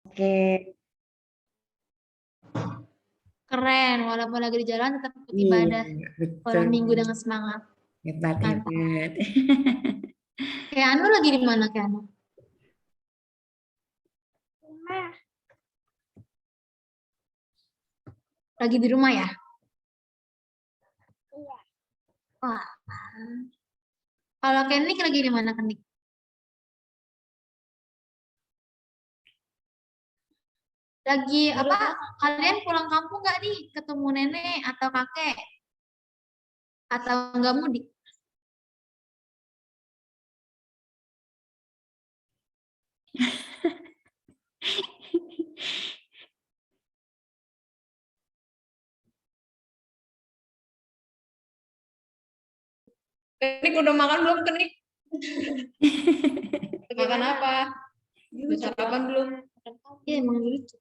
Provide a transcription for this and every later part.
Oke. Keren, walaupun lagi di jalan tetap ikut Iya, ibadah. betul. Malam minggu dengan semangat. Hebat, Mantap. hebat. Kayak Anu lagi di mana, Kayak Anu? Lagi di rumah ya? Iya. Wah. Kalau Kenik lagi di mana, Kenik? Lagi apa? Kalian pulang kampung nggak nih? Ketemu nenek atau kakek? Atau nggak mudik? Kenik udah makan belum, Kenik? Makan apa? Udah sarapan belum? Iya, emang lucu.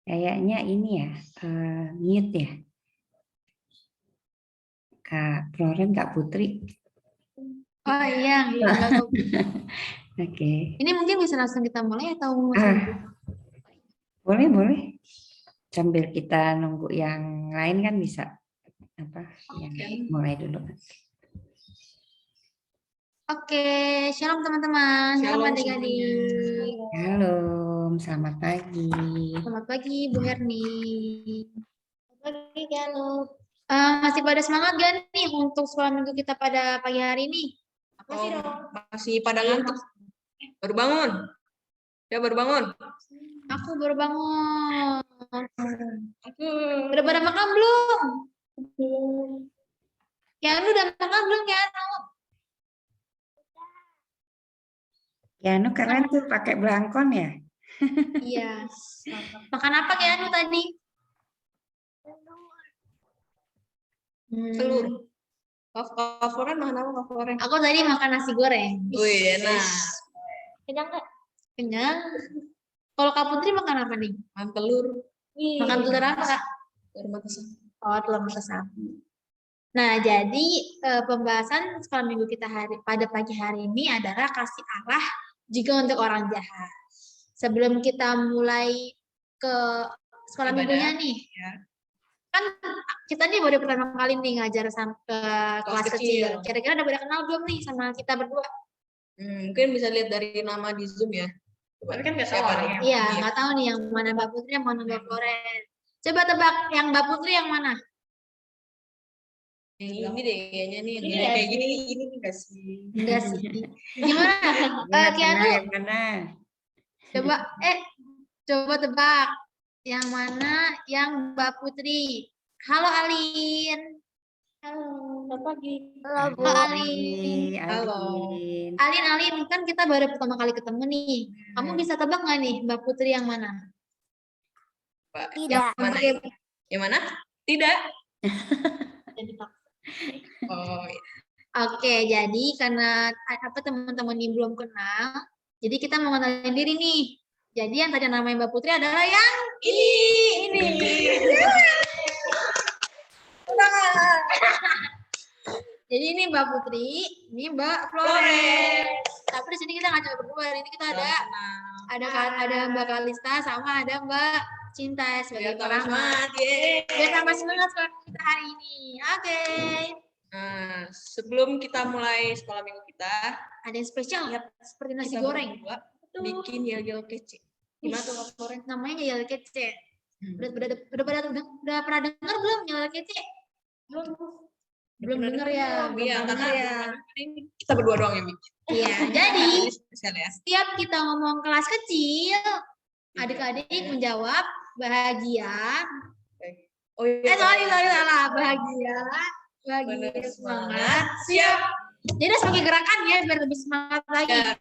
Kayaknya ini ya, mute ya. Kak Floren, Kak Putri. Oh iya, Oke. Ini mungkin bisa langsung kita mulai atau Boleh, boleh. Sambil kita nunggu yang lain kan bisa apa? Yang mulai dulu. Oke, shalom teman-teman. Shalom Shalom adik-adik. Halo, selamat pagi. Selamat pagi Bu Herni. Selamat pagi Ganu. Masih pada semangat gak nih untuk sekolah minggu kita pada pagi hari ini? Oh, masih pada ngantuk. Baru bangun. Ya, baru bangun. Aku baru bangun. Aku Udah pada makan belum? Kianu udah makan belum Kianu? Kianu keren tuh pakai belangkon ya. Iya. Makan apa Kianu tadi? telur. Kak Floren makan apa, Kak Floren? Aku tadi makan nasi goreng. Wih, enak. Kenyang nggak? Kenyang. Kalau Kak Putri makan apa nih? Makan telur. Makan telur apa Kak? Telur mata sapi. Oh, telur mata sapi. Nah, jadi pembahasan sekolah minggu kita pada pagi hari ini adalah kasih arah juga untuk orang jahat. Sebelum kita mulai ke sekolah minggunya nih, Ya. kan kita nih baru pertama kali nih ngajar sampai kelas kecil. Kira-kira udah pada kenal belum nih sama kita berdua? Mungkin bisa lihat dari nama di Zoom ya. Tapi kan nggak tahu nih. Iya, nggak tahu nih yang mana Mbak Putri, yang mana Mbak Floren. Coba tebak yang Mbak Putri yang mana? Yang ini deh kayaknya nih, yang Ini kayak gini enggak sih? Enggak sih. Gimana? Kianu, Yang mana? coba coba tebak yang mana yang Mbak Putri. Halo Alin. Halo, selamat pagi. Halo Alin. Halo. Alin, kan kita baru pertama kali ketemu nih. Kamu bisa tebak nggak nih Mbak Putri yang mana? Tidak. Yang mana? Tidak. Oh, iya. Oke, jadi karena apa teman-teman ini belum kenal, jadi kita mau kenalin diri nih. Jadi yang tadi namanya Mbak Putri adalah yang ini. Jadi ini Mbak Putri, ini Mbak Floren. Tapi di sini kita nggak cuma berdua, ini kita ada Mbak Kalista sama ada Mbak Cinta sebagai Biar tambah pengamat. semangat, Biar tambah semangat sekolah kita hari ini. Oke. Nah, sebelum kita mulai sekolah minggu kita, Ada yang spesial nggak? Seperti nasi kita goreng. berdua bikin yel-yel kece. Gimana tuh Kak Loren? Namanya yel kece. Udah pernah dengar belum yel kece? Belum dengar ya. Iya, Belum karena dengar ya. ini kita berdua doang yang bikin. Iya, jadi Ini spesial ya. setiap kita ngomong kelas kecil, adik-adik menjawab bahagia. Oh iya. Sorry, salah. Bahagia, Bener, semangat, siap. Jadi harus pakai gerakan ya, biar lebih semangat lagi. Ya.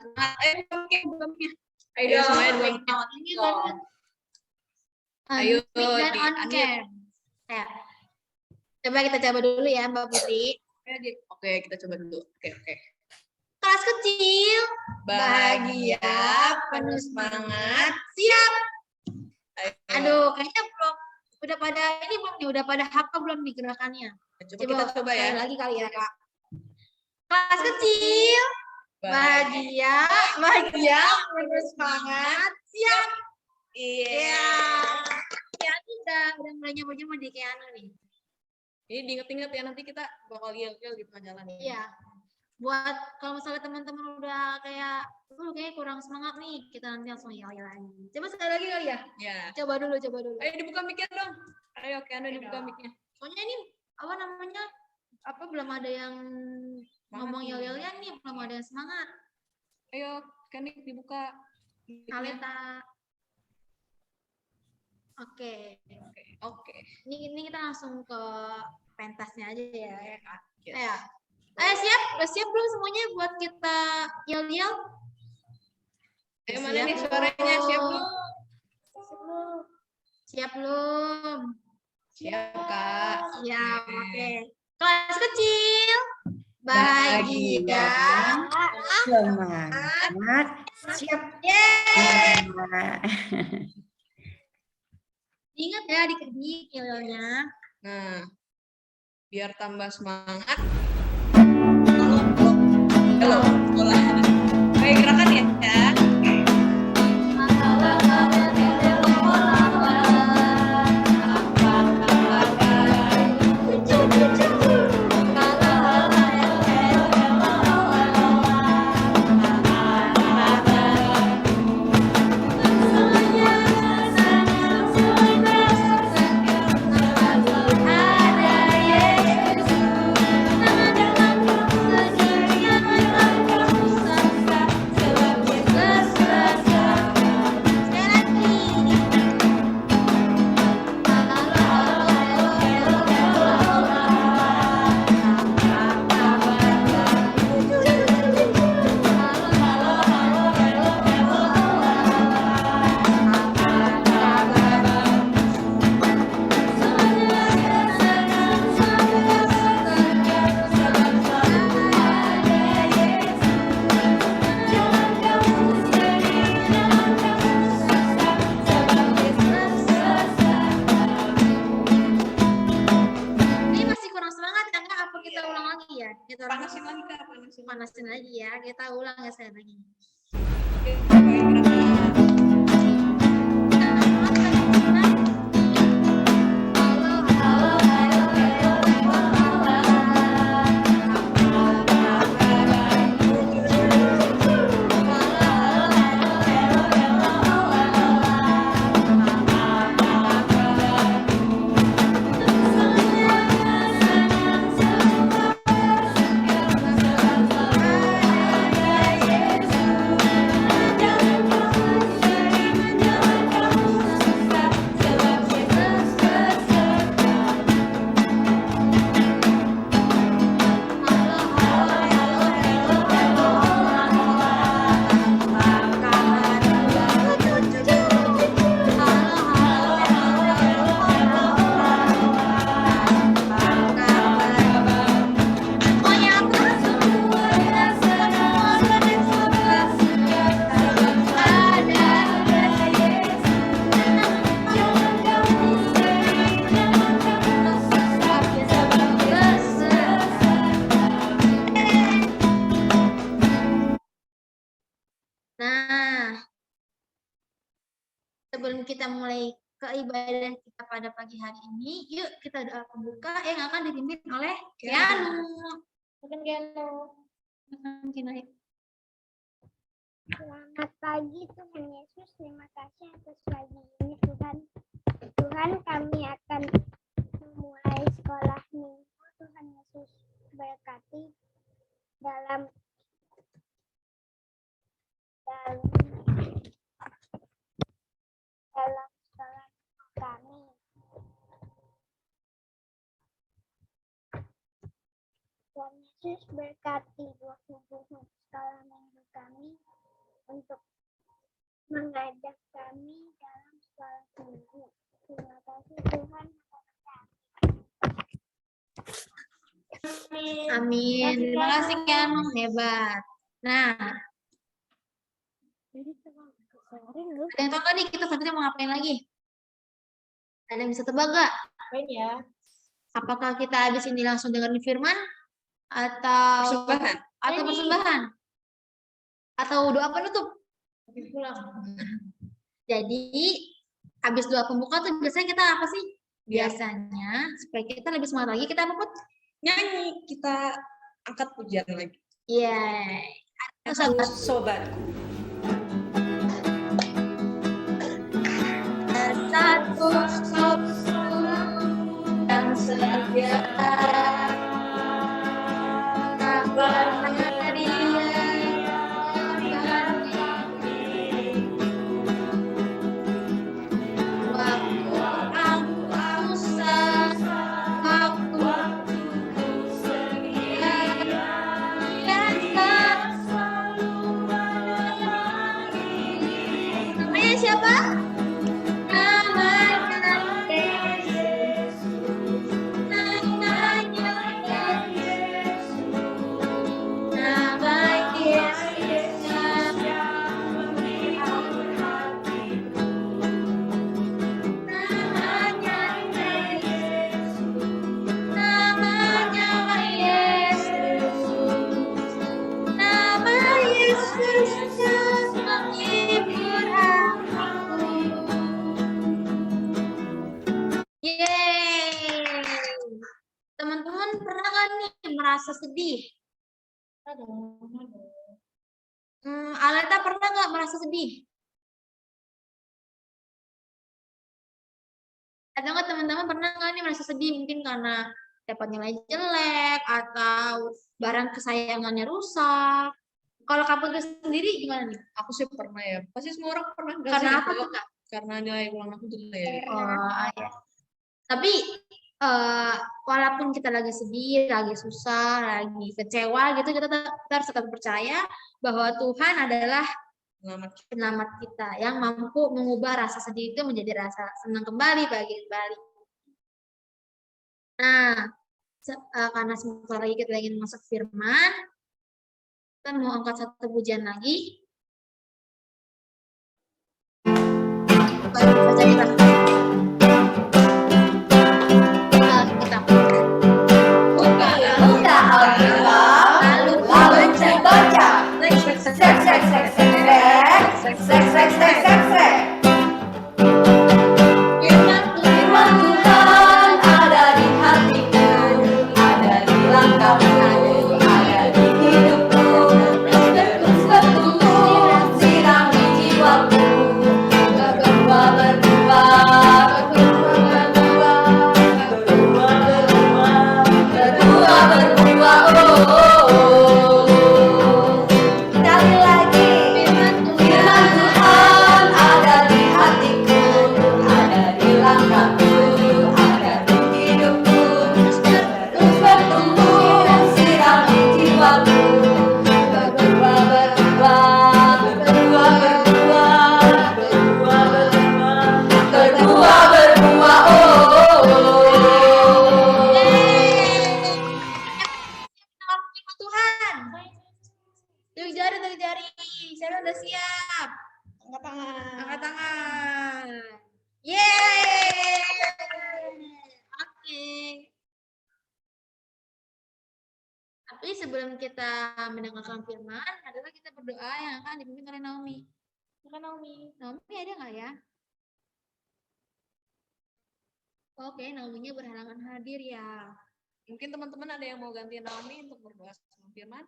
Ayo semuanya dua menit. Ayo, Dan on di-unmute. cam. Ya. Coba kita coba dulu ya, Mbak Putri. Oke, kita coba dulu. Oke. Kelas kecil, Bahagia, penuh semangat. siap. Ayo. Aduh, kayaknya belum. Udah pada ini belum nih, udah pada hafal belum nih gerakannya? Kita coba ya. sekali lagi kali ya, Kak. Kelas kecil, bahagia, penuh semangat, siap. Iya. Ya, ini udah mulai nyoba-nyoba di Keanu nih. Ini diinget-inget ya, nanti kita bakal yel-yel di tengah jalan. Iya. Buat kalau misalnya teman-teman udah kayak, kayak kurang semangat nih, kita nanti langsung yel-yel lagi. Coba sekali lagi kali ya? Ya. Coba dulu. Ayo dibuka mic-nya dong. Ayo, Keanu dibuka mic-nya. Soalnya ini apa namanya? Belum ada yang ngomong yel-yelnya nih, belum ada yang semangat. Ayo, Kenik dibuka. Aleta. Oke. Ini kita langsung ke pentasnya aja ya, Kak. Ya. Siap belum semuanya buat kita yel-yel? Ayo mana nih suaranya? Siap belum? Siap belum? Siap, Kak. Siap, oke. Kelas kecil, bahagia, Semangat, siap. yeay. Ingat ya adik-adik yel-yelnya. Nah, biar tambah semangat. Sekolah. Baik, gerakan ya. Panasin lagi, Kak. Panasin lagi ya, kita ulang ya sekali lagi. Oke, baik, gerakan. Nah, sebelum kita mulai ke ibadah kita pada pagi hari ini. Yuk kita doa pembuka yang akan dipimpin oleh Keanu. Bukan Keanu. Selamat pagi Tuhan Yesus, terima kasih atas pagi ini Tuhan. Tuhan, kami akan memulai sekolah minggu. Tuhan Yesus berkati dalam sekolah kami. Tuhan Yesus berkati 20 sekolah minggu kami untuk mengajak kami dalam sekolah minggu. Terima kasih Tuhan. Amin. Terima kasih Keanu, hebat. Nah, ada yang tahu nggak nih kita selanjutnya mau ngapain lagi? Ada yang bisa tebak nggak? Ngapain ya? Apakah kita habis ini langsung dengerin firman atau persembahan? Atau doa penutup? Jadi habis doa pembuka tuh biasanya kita apa sih? Biasanya supaya kita lebih semangat lagi kita apa Put? Nyanyi, kita angkat pujian lagi. Iya. Sobatku. Satu yang setia tak pernah dia waktu aku susah, waktu setia yang tak selalu menemani. Namanya siapa? Yeay. Teman-teman pernah nggak nih merasa sedih? Aleta pernah nggak merasa sedih? Ada nggak teman-teman pernah nggak nih merasa sedih mungkin karena dapat nilai jelek atau barang kesayangannya rusak? Kalau kamu sendiri gimana nih? Aku sih pernah ya. Pasti semua orang pernah. Karena apa tuh Kak? Karena nilai ulang aku jelek. Oh, ya. Tapi walaupun kita lagi sedih, lagi susah, lagi kecewa gitu, kita harus tetap percaya bahwa Tuhan adalah penyelamat kita yang mampu mengubah rasa sedih itu menjadi rasa senang kembali, bahagia kembali. Nah, karena sebentar lagi kita ingin masuk firman, kita mau angkat satu pujian lagi. Baca kita. Buka Alkitab, lalu baca. Firman Tuhan ada di hatiku, ada di langkahku, ada di hidupku. Terus bertumbuh, sirami jiwaku. Sekali lagi, firman Tuhan ada di hatiku, ada di langkahku, ada di hidupku. Terus bertumbuh, sirami jiwaku. Berbuah, Tuhan. Dari jari. Siapa udah siap? Angkat tangan. Angkat tangan. Yeay. Oke. Tapi sebelum kita mendengarkan firman, adalah kita berdoa yang akan dipimpin oleh Naomi. Bukan Naomi ada nggak ya? Oke, Naominya berhalangan hadir ya. Mungkin teman-teman ada yang mau ganti Naomi untuk berdoa sebelum firman?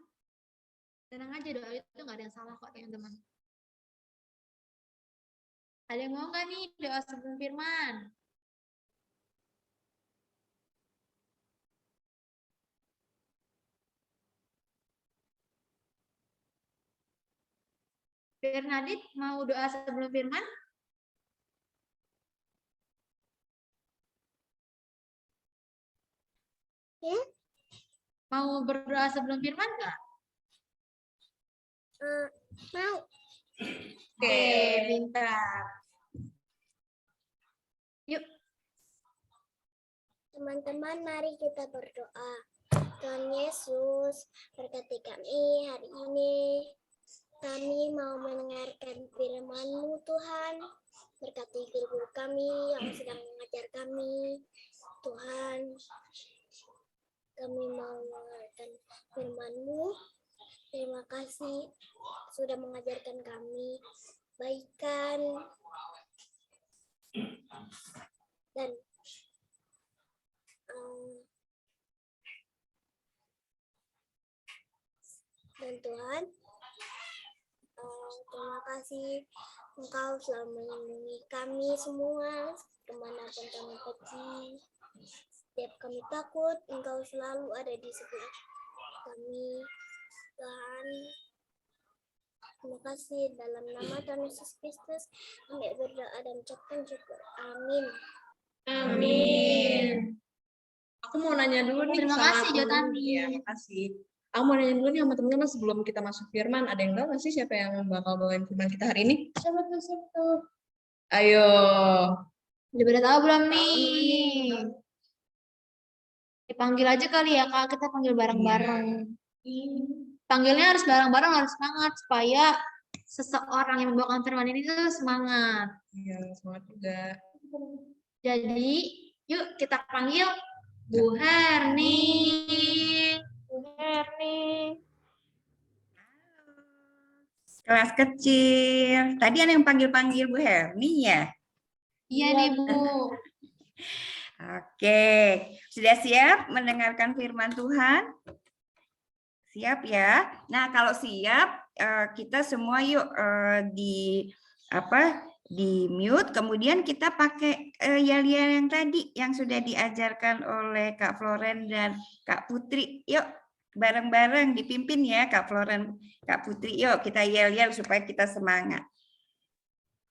Tenang aja, doa itu nggak ada yang salah kok teman-teman. Ada yang mau nggak nih doa sebelum firman? Bernadette mau doa sebelum firman? Ya. Mau berdoa sebelum firman nggak? Mau. Oke, pintar. Yuk. Teman-teman, mari kita berdoa. Tuhan Yesus, berkati kami hari ini. Kami mau mendengarkan firman-Mu, Tuhan. Berkati guru-guru kami yang sedang mengajar kami. Tuhan, kami mau mendengarkan firman-Mu. Terima kasih sudah mengajarkan kami kebaikan dan Tuhan, terima kasih Engkau selalu melindungi kami semua kemanapun kami pergi. Setiap kami takut, Engkau selalu ada di sebelah kami. Tuhan, terima kasih dalam nama Tuhan Yesus Kristus kami berdoa dan ucapkan syukur. Amin. Amin. Aku mau nanya dulu nih. Terima sama kasih, temen. Jotani. Ya, makasih. Aku mau nanya dulu nih sama teman-teman sebelum kita masuk firman. Ada yang tahu nggak sih siapa yang bakal bawain firman kita hari ini? Siapa tuh? Ayo. Udah pada tahu belum nih? Dipanggil aja kali ya Kak, kita panggil bareng-bareng. Panggilnya harus bareng-bareng, harus semangat supaya seseorang yang membawakan firman ini tuh semangat. Iya, semangat juga. Jadi, yuk kita panggil Bu Herni. Bu Herni. Kelas kecil. Tadi ada yang panggil-panggil Bu Herni ya? Iya nih Bu. Oke, sudah siap mendengarkan firman Tuhan? Siap ya. Nah, kalau siap, kita semua yuk di mute. Kemudian kita pakai yel-yel yang tadi yang sudah diajarkan oleh Kak Floren dan Kak Putri. Yuk, bareng-bareng dipimpin ya Kak Floren, Kak Putri. Yuk kita yel-yel supaya kita semangat.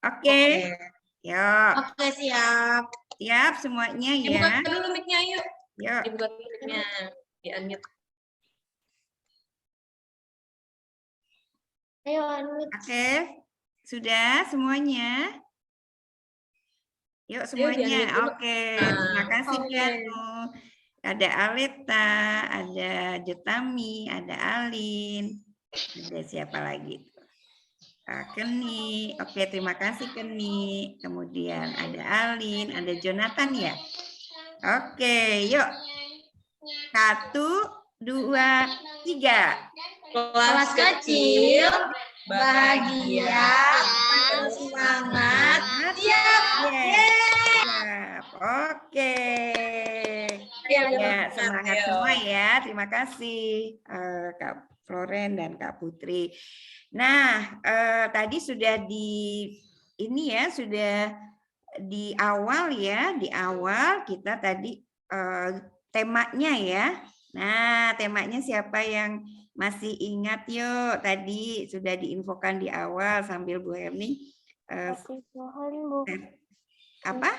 Oke. Yuk. Oke, siap. Siap semuanya ya. Dibuka dulu mic-nya yuk. Yuk. Dibuka dulu mic-nya. Di-unmute. Ayo, unmute. Oke. Sudah semuanya? Yuk semuanya. Oke. Terima kasih Piano. Ada Aleta, ada Jetami, ada Alin. Ada siapa lagi? Keni. Oke, terima kasih Keni. Kemudian ada Alin, ada Jonathan ya. Oke, yuk. 1, 2, 3. Kelas kecil, bahagia, semangat, siap. Siap. Oke. Ya, semangat semua ya. Terima kasih Kak Floren dan Kak Putri. Nah, tadi sudah sudah di awal ya, di awal kita tadi temanya ya. Nah, temanya siapa yang masih ingat yuk? Tadi sudah diinfokan di awal sambil Bu Herni. Apa?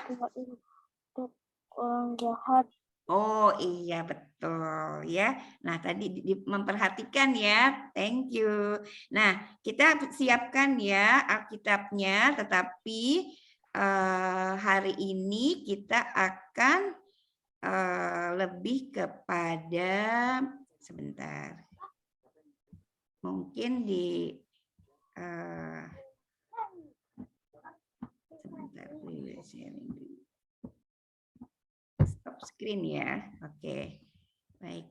Orang jahat. Oh iya betul ya. Nah tadi memperhatikan ya, thank you. Nah kita siapkan ya Alkitabnya, tetapi hari ini kita akan lebih kepada sebentar. Mungkin di sebentar sharing dulu. Stop screen ya. Oke. Baik.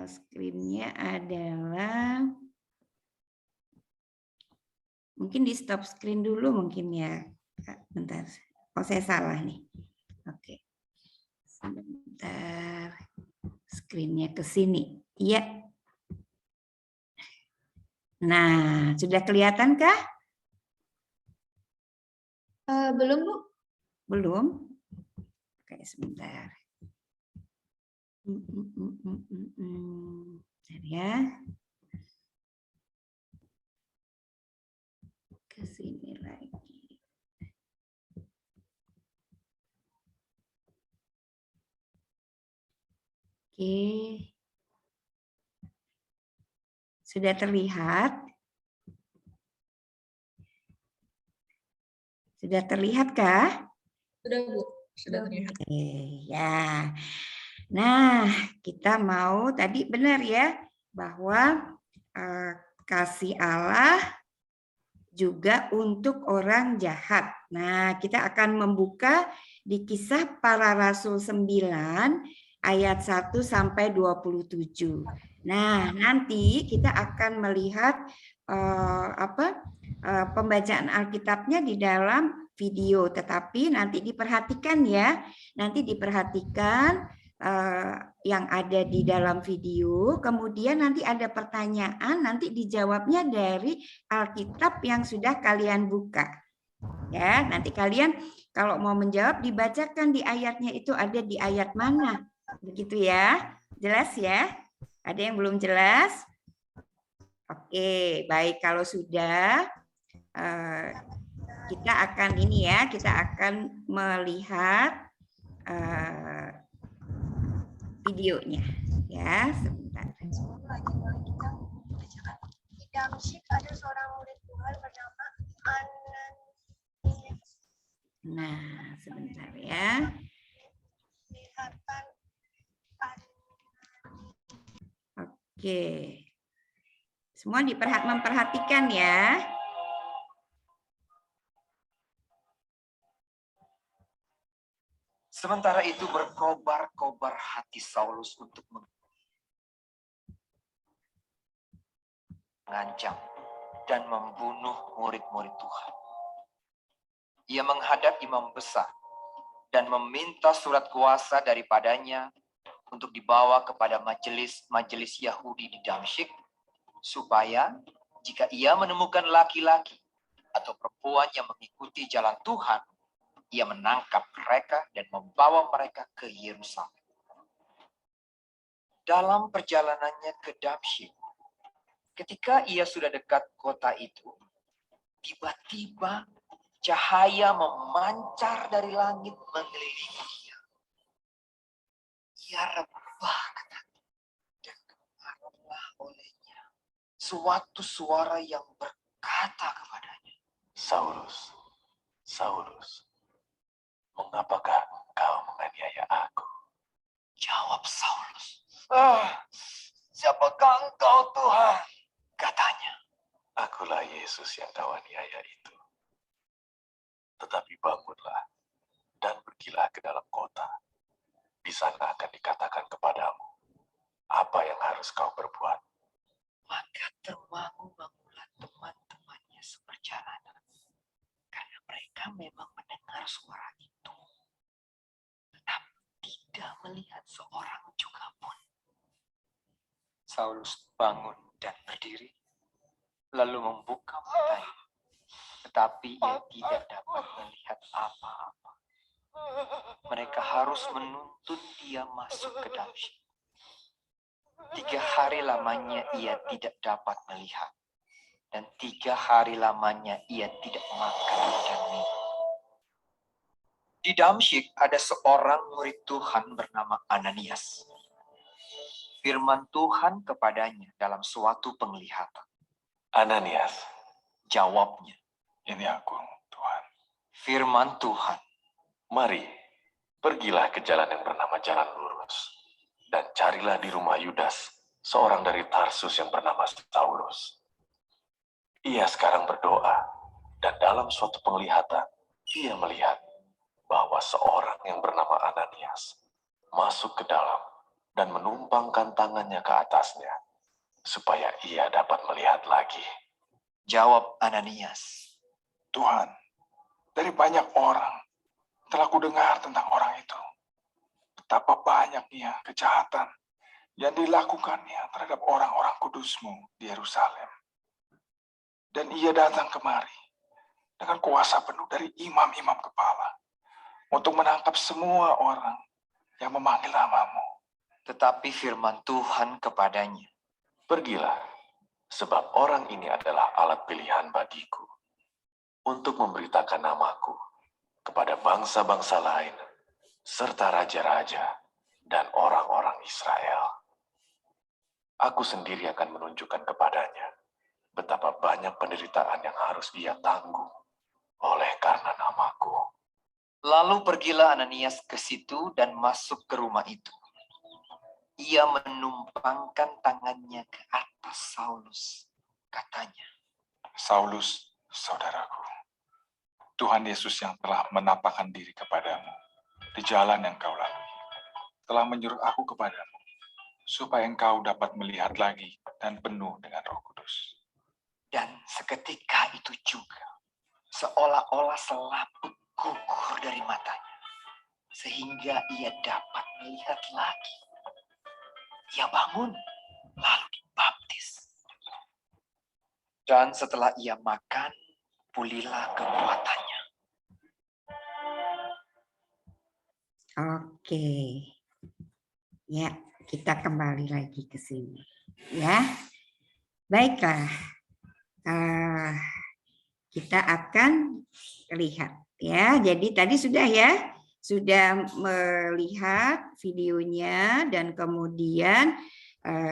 Screen-nya adalah mungkin di stop screen dulu mungkin ya. Bentar. Oh, saya salah nih. Oke. Sebentar. Screen-nya ke sini. Iya. Nah, sudah kelihatan kah? Belum, Bu. Belum? Oke, sebentar. Bentar ya. Ke sini lagi. Oke. Sudah terlihat? Sudah terlihatkah? Sudah, Bu. Sudah terlihat. Oke, ya. Nah, kita mau tadi benar ya bahwa kasih Allah juga untuk orang jahat. Nah, kita akan membuka di Kisah Para Rasul 9 ayat 1 sampai 27. Nah, nanti kita akan melihat pembacaan Alkitabnya di dalam video, tetapi nanti diperhatikan ya. Nanti diperhatikan yang ada di dalam video, kemudian nanti ada pertanyaan, nanti dijawabnya dari Alkitab yang sudah kalian buka. Ya, nanti kalian kalau mau menjawab dibacakan di ayatnya itu ada di ayat mana. Begitu ya. Jelas ya? Ada yang belum jelas? Oke, baik, kalau sudah kita akan ini ya, kita akan melihat videonya ya, sebentar. Di Damsyik ada seorang murid Tuhan bernama Ananias. Nah, sebentar ya. Oke. Semua memperhatikan ya. Sementara itu berkobar-kobar hati Saulus untuk mengancam dan membunuh murid-murid Tuhan. Ia menghadap imam besar dan meminta surat kuasa daripadanya untuk dibawa kepada majelis Yahudi di Damsyik, supaya jika ia menemukan laki-laki atau perempuan yang mengikuti jalan Tuhan, ia menangkap mereka dan membawa mereka ke Yerusalem. Dalam perjalanannya ke Damsyik, ketika ia sudah dekat kota itu, tiba-tiba cahaya memancar dari langit mengelilingi dia. Ia rebah dan kedengaranlah olehnya suatu suara yang berkata kepadanya, Saulus, Saulus, mengapakah engkau menganiaya aku? Jawab Saulus, siapakah engkau Tuhan? Katanya, Akulah Yesus yang kau aniaya itu. Tetapi bangunlah dan pergilah ke dalam kota. Di sana akan dikatakan kepadamu apa yang harus kau perbuat. maka termangu-mangulah teman-temannya seperjalanan, karena mereka memang mendengar suara itu, tetapi tidak melihat seorang juga pun. Saulus bangun dan berdiri, lalu membuka matanya, tetapi ia tidak dapat melihat apa-apa. Mereka harus menuntun dia masuk ke Damsyik. 3 hari lamanya ia tidak dapat melihat, dan 3 hari lamanya ia tidak makan dan minum. Di Damsyik ada seorang murid Tuhan bernama Ananias. Firman Tuhan kepadanya dalam suatu penglihatan. Ananias, Jawabnya, ini aku, Tuhan. firman Tuhan, Mari, pergilah ke jalan yang bernama Jalan Lurus, dan carilah di rumah Yudas, seorang dari Tarsus yang bernama Saulus. Ia sekarang berdoa, dan dalam suatu penglihatan, ia melihat bahwa seorang yang bernama Ananias masuk ke dalam dan menumpangkan tangannya ke atasnya, supaya ia dapat melihat lagi. jawab Ananias, Tuhan, dari banyak orang, Telah kudengar tentang orang itu. Betapa banyaknya kejahatan yang dilakukannya terhadap orang-orang kudusmu di Yerusalem. Dan ia datang kemari dengan kuasa penuh dari imam-imam kepala untuk menangkap semua orang yang memanggil namamu. Tetapi firman Tuhan kepadanya, Pergilah, sebab orang ini adalah alat pilihan bagiku untuk memberitakan namaku kepada bangsa-bangsa lain, serta raja-raja dan orang-orang Israel. Aku sendiri akan menunjukkan kepadanya betapa banyak penderitaan yang harus ia tanggung oleh karena namaku. Lalu pergilah Ananias ke situ dan masuk ke rumah itu. Ia menumpangkan tangannya ke atas Saulus. Katanya, Saulus, saudaraku, Tuhan Yesus yang telah menampakkan diri kepadamu di jalan yang kau lalui, telah menyuruh aku kepadamu, supaya engkau dapat melihat lagi dan penuh dengan Roh Kudus. dan seketika itu juga, seolah-olah selaput gugur dari matanya, sehingga ia dapat melihat lagi. Ia bangun, lalu dibaptis. Dan setelah ia makan, pulihlah kekuatannya. Oke. Ya, kita kembali lagi ke sini. Ya. Baiklah. Kita akan lihat ya. Jadi tadi sudah ya, sudah melihat videonya dan kemudian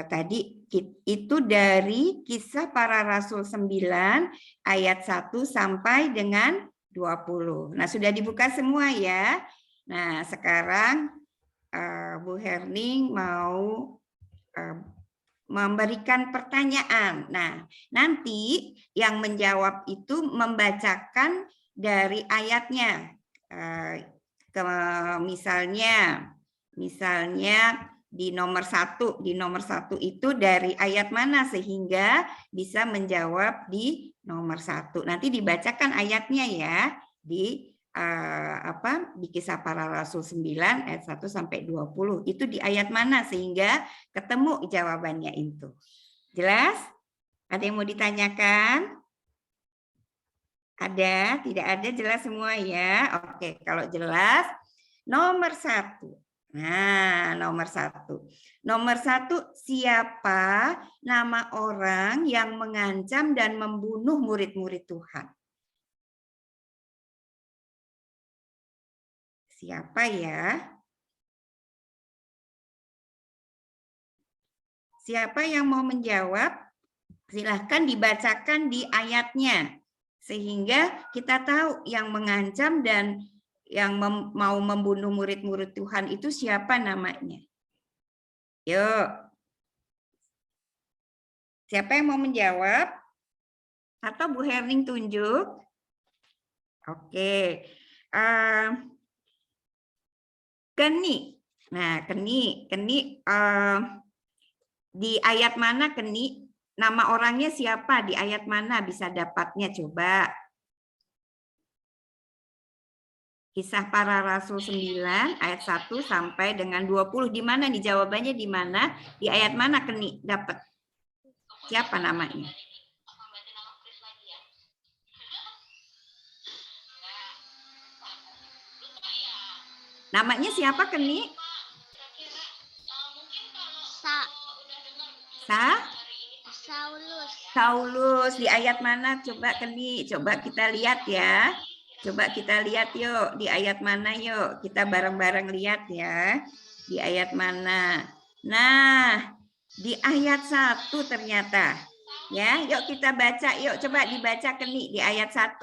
tadi itu dari Kisah Para Rasul 9 ayat 1 sampai dengan 20. Nah, sudah dibuka semua ya. Nah, sekarang Bu Herning mau memberikan pertanyaan. Nah, nanti yang menjawab itu membacakan dari ayatnya. Misalnya di nomor 1 itu dari ayat mana sehingga bisa menjawab di nomor 1. Nanti dibacakan ayatnya ya di di Kisah Para Rasul 9 ayat 1 sampai 20. Itu di ayat mana sehingga ketemu jawabannya itu. Jelas? Ada yang mau ditanyakan? Ada? Tidak ada? Jelas semua ya? Oke, kalau jelas nomor 1. Nah, nomor 1. Nomor 1, siapa nama orang yang mengancam dan membunuh murid-murid Tuhan? Siapa ya? Siapa yang mau menjawab? Silahkan dibacakan di ayatnya. Sehingga kita tahu yang mengancam dan yang mau membunuh murid-murid Tuhan itu siapa namanya. Yuk. Siapa yang mau menjawab? Atau Bu Herning tunjuk? Oke. Keni. Nah, Keni di ayat mana Keni? Nama orangnya siapa? Di ayat mana bisa dapatnya? Coba. Kisah Para Rasul 9 ayat 1 sampai dengan 20. Di mana nih jawabannya di mana? Di ayat mana Keni dapat? Siapa namanya? Namanya siapa Keni? Saulus. Di ayat mana? Coba Keni, coba kita lihat ya. Coba kita lihat yuk, di ayat mana yuk. Kita bareng-bareng lihat ya. Di ayat mana? Nah, di ayat 1 ternyata. Ya, yuk kita baca yuk. Coba dibaca Keni di ayat 1.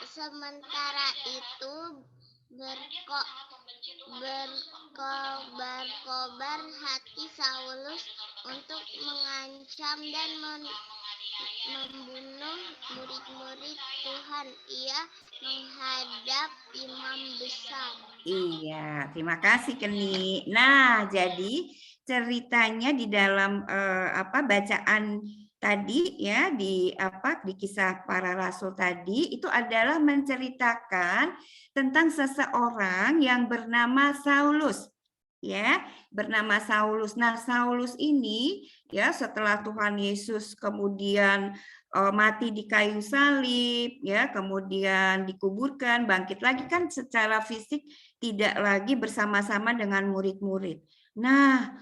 Sementara itu berkobar hati Saulus untuk mengancam dan membunuh murid-murid Tuhan. Ia menghadap imam besar. Iya, terima kasih Keni. Nah, jadi ceritanya di dalam bacaan tadi ya di kisah para rasul tadi itu adalah menceritakan tentang seseorang yang bernama Saulus. Ya, bernama Saulus. Nah, Saulus ini ya setelah Tuhan Yesus kemudian mati di kayu salib, ya, kemudian dikuburkan, bangkit lagi, kan secara fisik tidak lagi bersama-sama dengan murid-murid. Nah,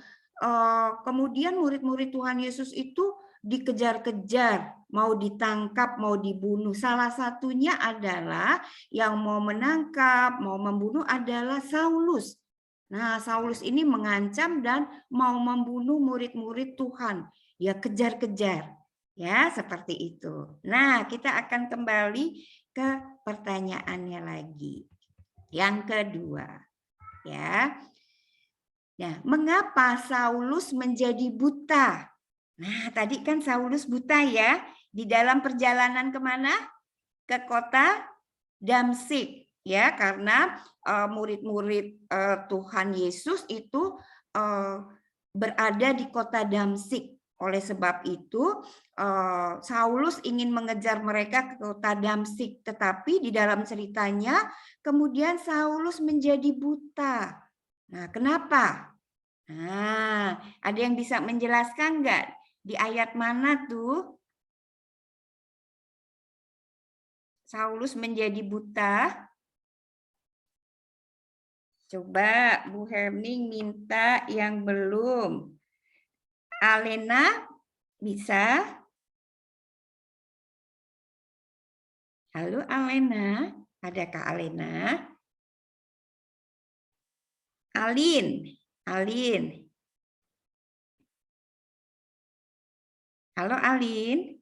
kemudian murid-murid Tuhan Yesus itu dikejar-kejar, mau ditangkap, mau dibunuh. Salah satunya adalah yang mau menangkap, mau membunuh adalah Saulus. Nah, Saulus ini mengancam dan mau membunuh murid-murid Tuhan. Ya, kejar-kejar. Ya, seperti itu. Nah, kita akan kembali ke pertanyaannya lagi. Yang kedua, ya. Nah, mengapa Saulus menjadi buta? Nah, tadi kan Saulus buta ya, di dalam perjalanan kemana? Ke kota Damsyik. Ya, karena murid-murid Tuhan Yesus itu berada di kota Damsyik. Oleh sebab itu, Saulus ingin mengejar mereka ke kota Damsyik, tetapi di dalam ceritanya kemudian Saulus menjadi buta. Nah, kenapa? Nah, ada yang bisa menjelaskan nggak? Di ayat mana tuh Saulus menjadi buta? Coba Bu Herning minta yang belum. Alena bisa? Halo Alena, adakah Alena? Alin. Halo Alin.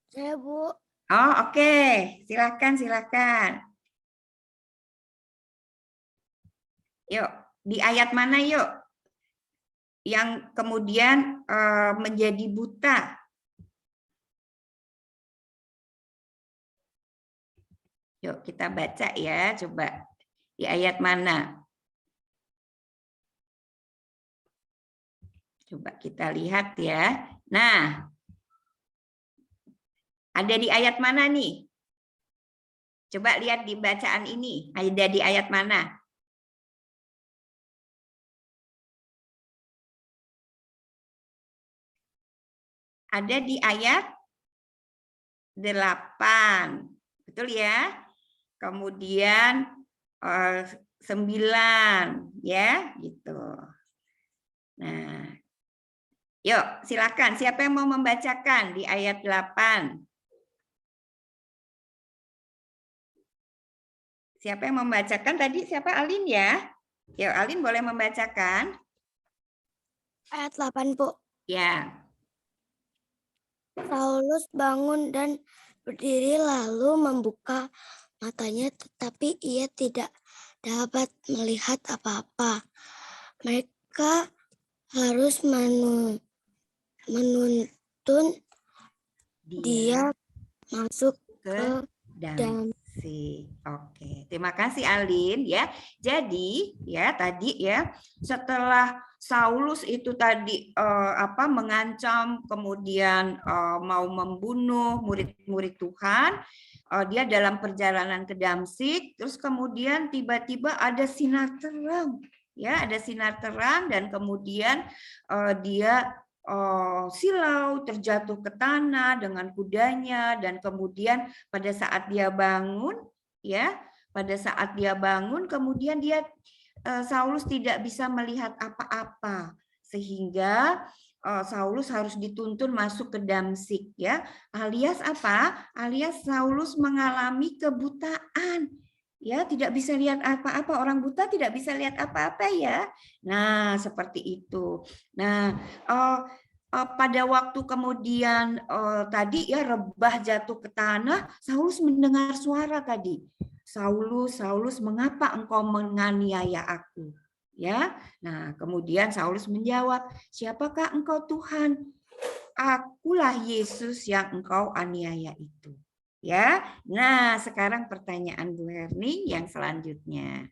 Saya Bu. Oh, oke. Silakan. Yuk, di ayat mana yuk? Yang kemudian menjadi buta. Yuk, kita baca ya, coba. Di ayat mana? Coba kita lihat ya. Nah, ada di ayat mana nih? Coba lihat di bacaan ini. Ada di ayat mana? Ada di ayat 8. Betul ya? Kemudian 9 ya, gitu. Nah, yuk silakan. Siapa yang mau membacakan di ayat 8? Siapa yang membacakan tadi? Siapa? Alin ya? Yuk, Alin boleh membacakan. Ayat 8, Bu. Ya. Saulus bangun dan berdiri lalu membuka matanya, tetapi ia tidak dapat melihat apa-apa. Mereka harus menuntun dia masuk ke Damsyik. Oke, terima kasih Alin ya. Jadi ya tadi ya setelah Saulus itu tadi mengancam, kemudian mau membunuh murid-murid Tuhan, dia dalam perjalanan ke Damsyik, terus kemudian tiba-tiba ada sinar terang, ya ada sinar terang dan kemudian dia silau, terjatuh ke tanah dengan kudanya, dan kemudian pada saat dia bangun, ya, kemudian Saulus tidak bisa melihat apa-apa, sehingga Saulus harus dituntun masuk ke Damsyik, ya, alias apa? Alias Saulus mengalami kebutaan. Ya, tidak bisa lihat apa-apa. Orang buta tidak bisa lihat apa-apa ya. Nah, seperti itu. Nah, pada waktu kemudian tadi ya rebah jatuh ke tanah, Saulus mendengar suara tadi. Saulus, mengapa engkau menganiaya aku? Ya. Nah, kemudian Saulus menjawab, "Siapakah engkau Tuhan?" "Akulah Yesus yang engkau aniaya itu." Ya, nah sekarang pertanyaan Bu Herning yang selanjutnya,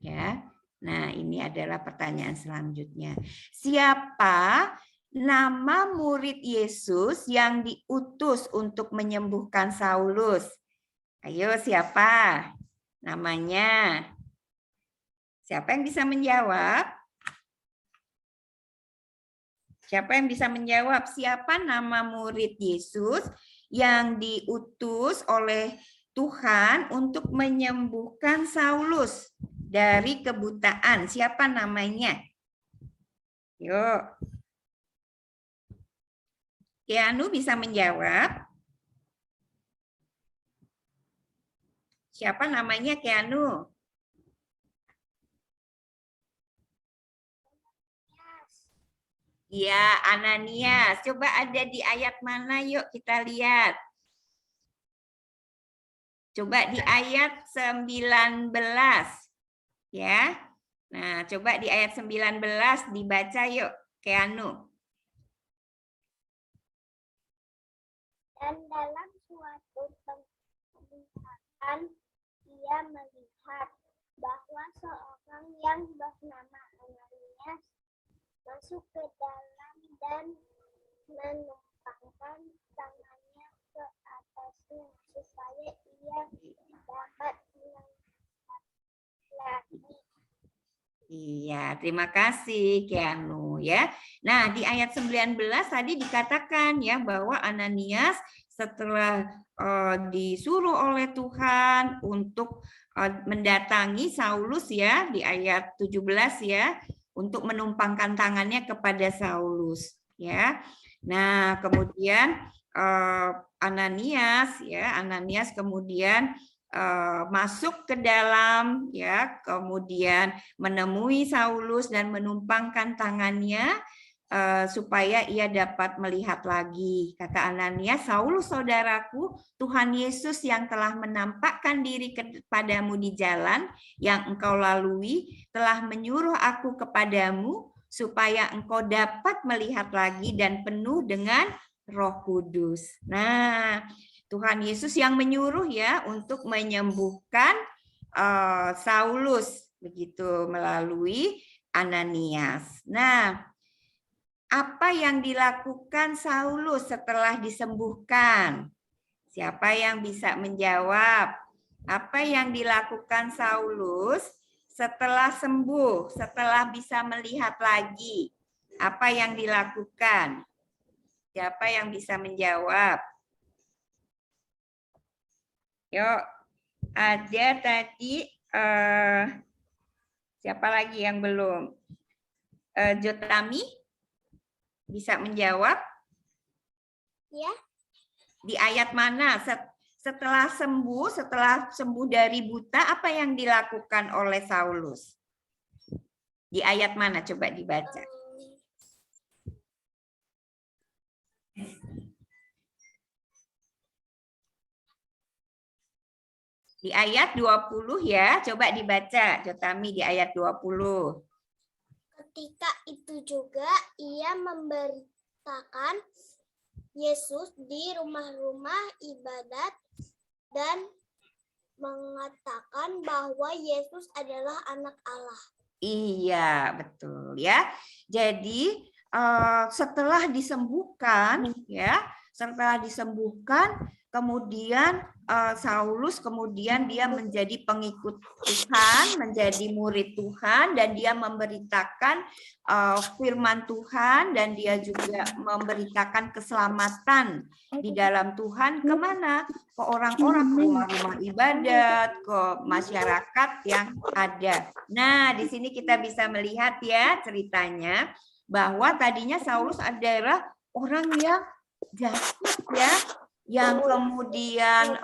ya. Nah, ini adalah pertanyaan selanjutnya. Siapa nama murid Yesus yang diutus untuk menyembuhkan Saulus? Ayo, siapa namanya? Siapa yang bisa menjawab? Siapa yang bisa menjawab? Siapa nama murid Yesus yang diutus oleh Tuhan untuk menyembuhkan Saulus dari kebutaan? Siapa namanya? Yuk. Keanu bisa menjawab? Siapa namanya Keanu? Ya, Ananias. Coba ada di ayat mana? Yuk kita lihat. Coba di ayat 19. Ya. Nah, coba di ayat 19 dibaca yuk, Keanu. Dan dalam suatu penglihatan ia melihat bahwa seorang yang bernama Ananias masuk ke dalam dan menumpangkan tangannya ke atasnya supaya ia dapat melihat lagi. Iya, terima kasih Keanu ya. Nah, di ayat 19 tadi dikatakan ya bahwa Ananias setelah disuruh oleh Tuhan untuk mendatangi Saulus ya di ayat 17 ya untuk menumpangkan tangannya kepada Saulus ya. Nah, kemudian Ananias kemudian masuk ke dalam ya, kemudian menemui Saulus dan menumpangkan tangannya supaya ia dapat melihat lagi. Kata Ananias, Saulus saudaraku, Tuhan Yesus yang telah menampakkan diri kepadamu di jalan yang engkau lalui telah menyuruh aku kepadamu supaya engkau dapat melihat lagi dan penuh dengan Roh Kudus. Nah, Tuhan Yesus yang menyuruh ya untuk menyembuhkan Saulus begitu melalui Ananias. Nah, apa yang dilakukan Saulus setelah disembuhkan? Siapa yang bisa menjawab? Apa yang dilakukan Saulus setelah sembuh, setelah bisa melihat lagi? Apa yang dilakukan? Siapa yang bisa menjawab? Yuk, ada tadi siapa lagi yang belum? Jotami bisa menjawab? Ya. Di ayat mana? Setelah sembuh dari buta, apa yang dilakukan oleh Saulus? Di ayat mana? Coba dibaca. Di ayat 20 ya, coba dibaca Jotami di ayat 20. Ketika itu juga ia memberitakan Yesus di rumah-rumah ibadat dan mengatakan bahwa Yesus adalah anak Allah. Iya, betul ya. Jadi setelah disembuhkan ya, kemudian Saulus kemudian dia menjadi pengikut Tuhan, menjadi murid Tuhan, dan dia memberitakan firman Tuhan, dan dia juga memberitakan keselamatan di dalam Tuhan kemana? Ke orang-orang, ke rumah-rumah ibadat, ke masyarakat yang ada. Nah, di sini kita bisa melihat ya ceritanya bahwa tadinya Saulus adalah orang yang jahat ya, yang kemudian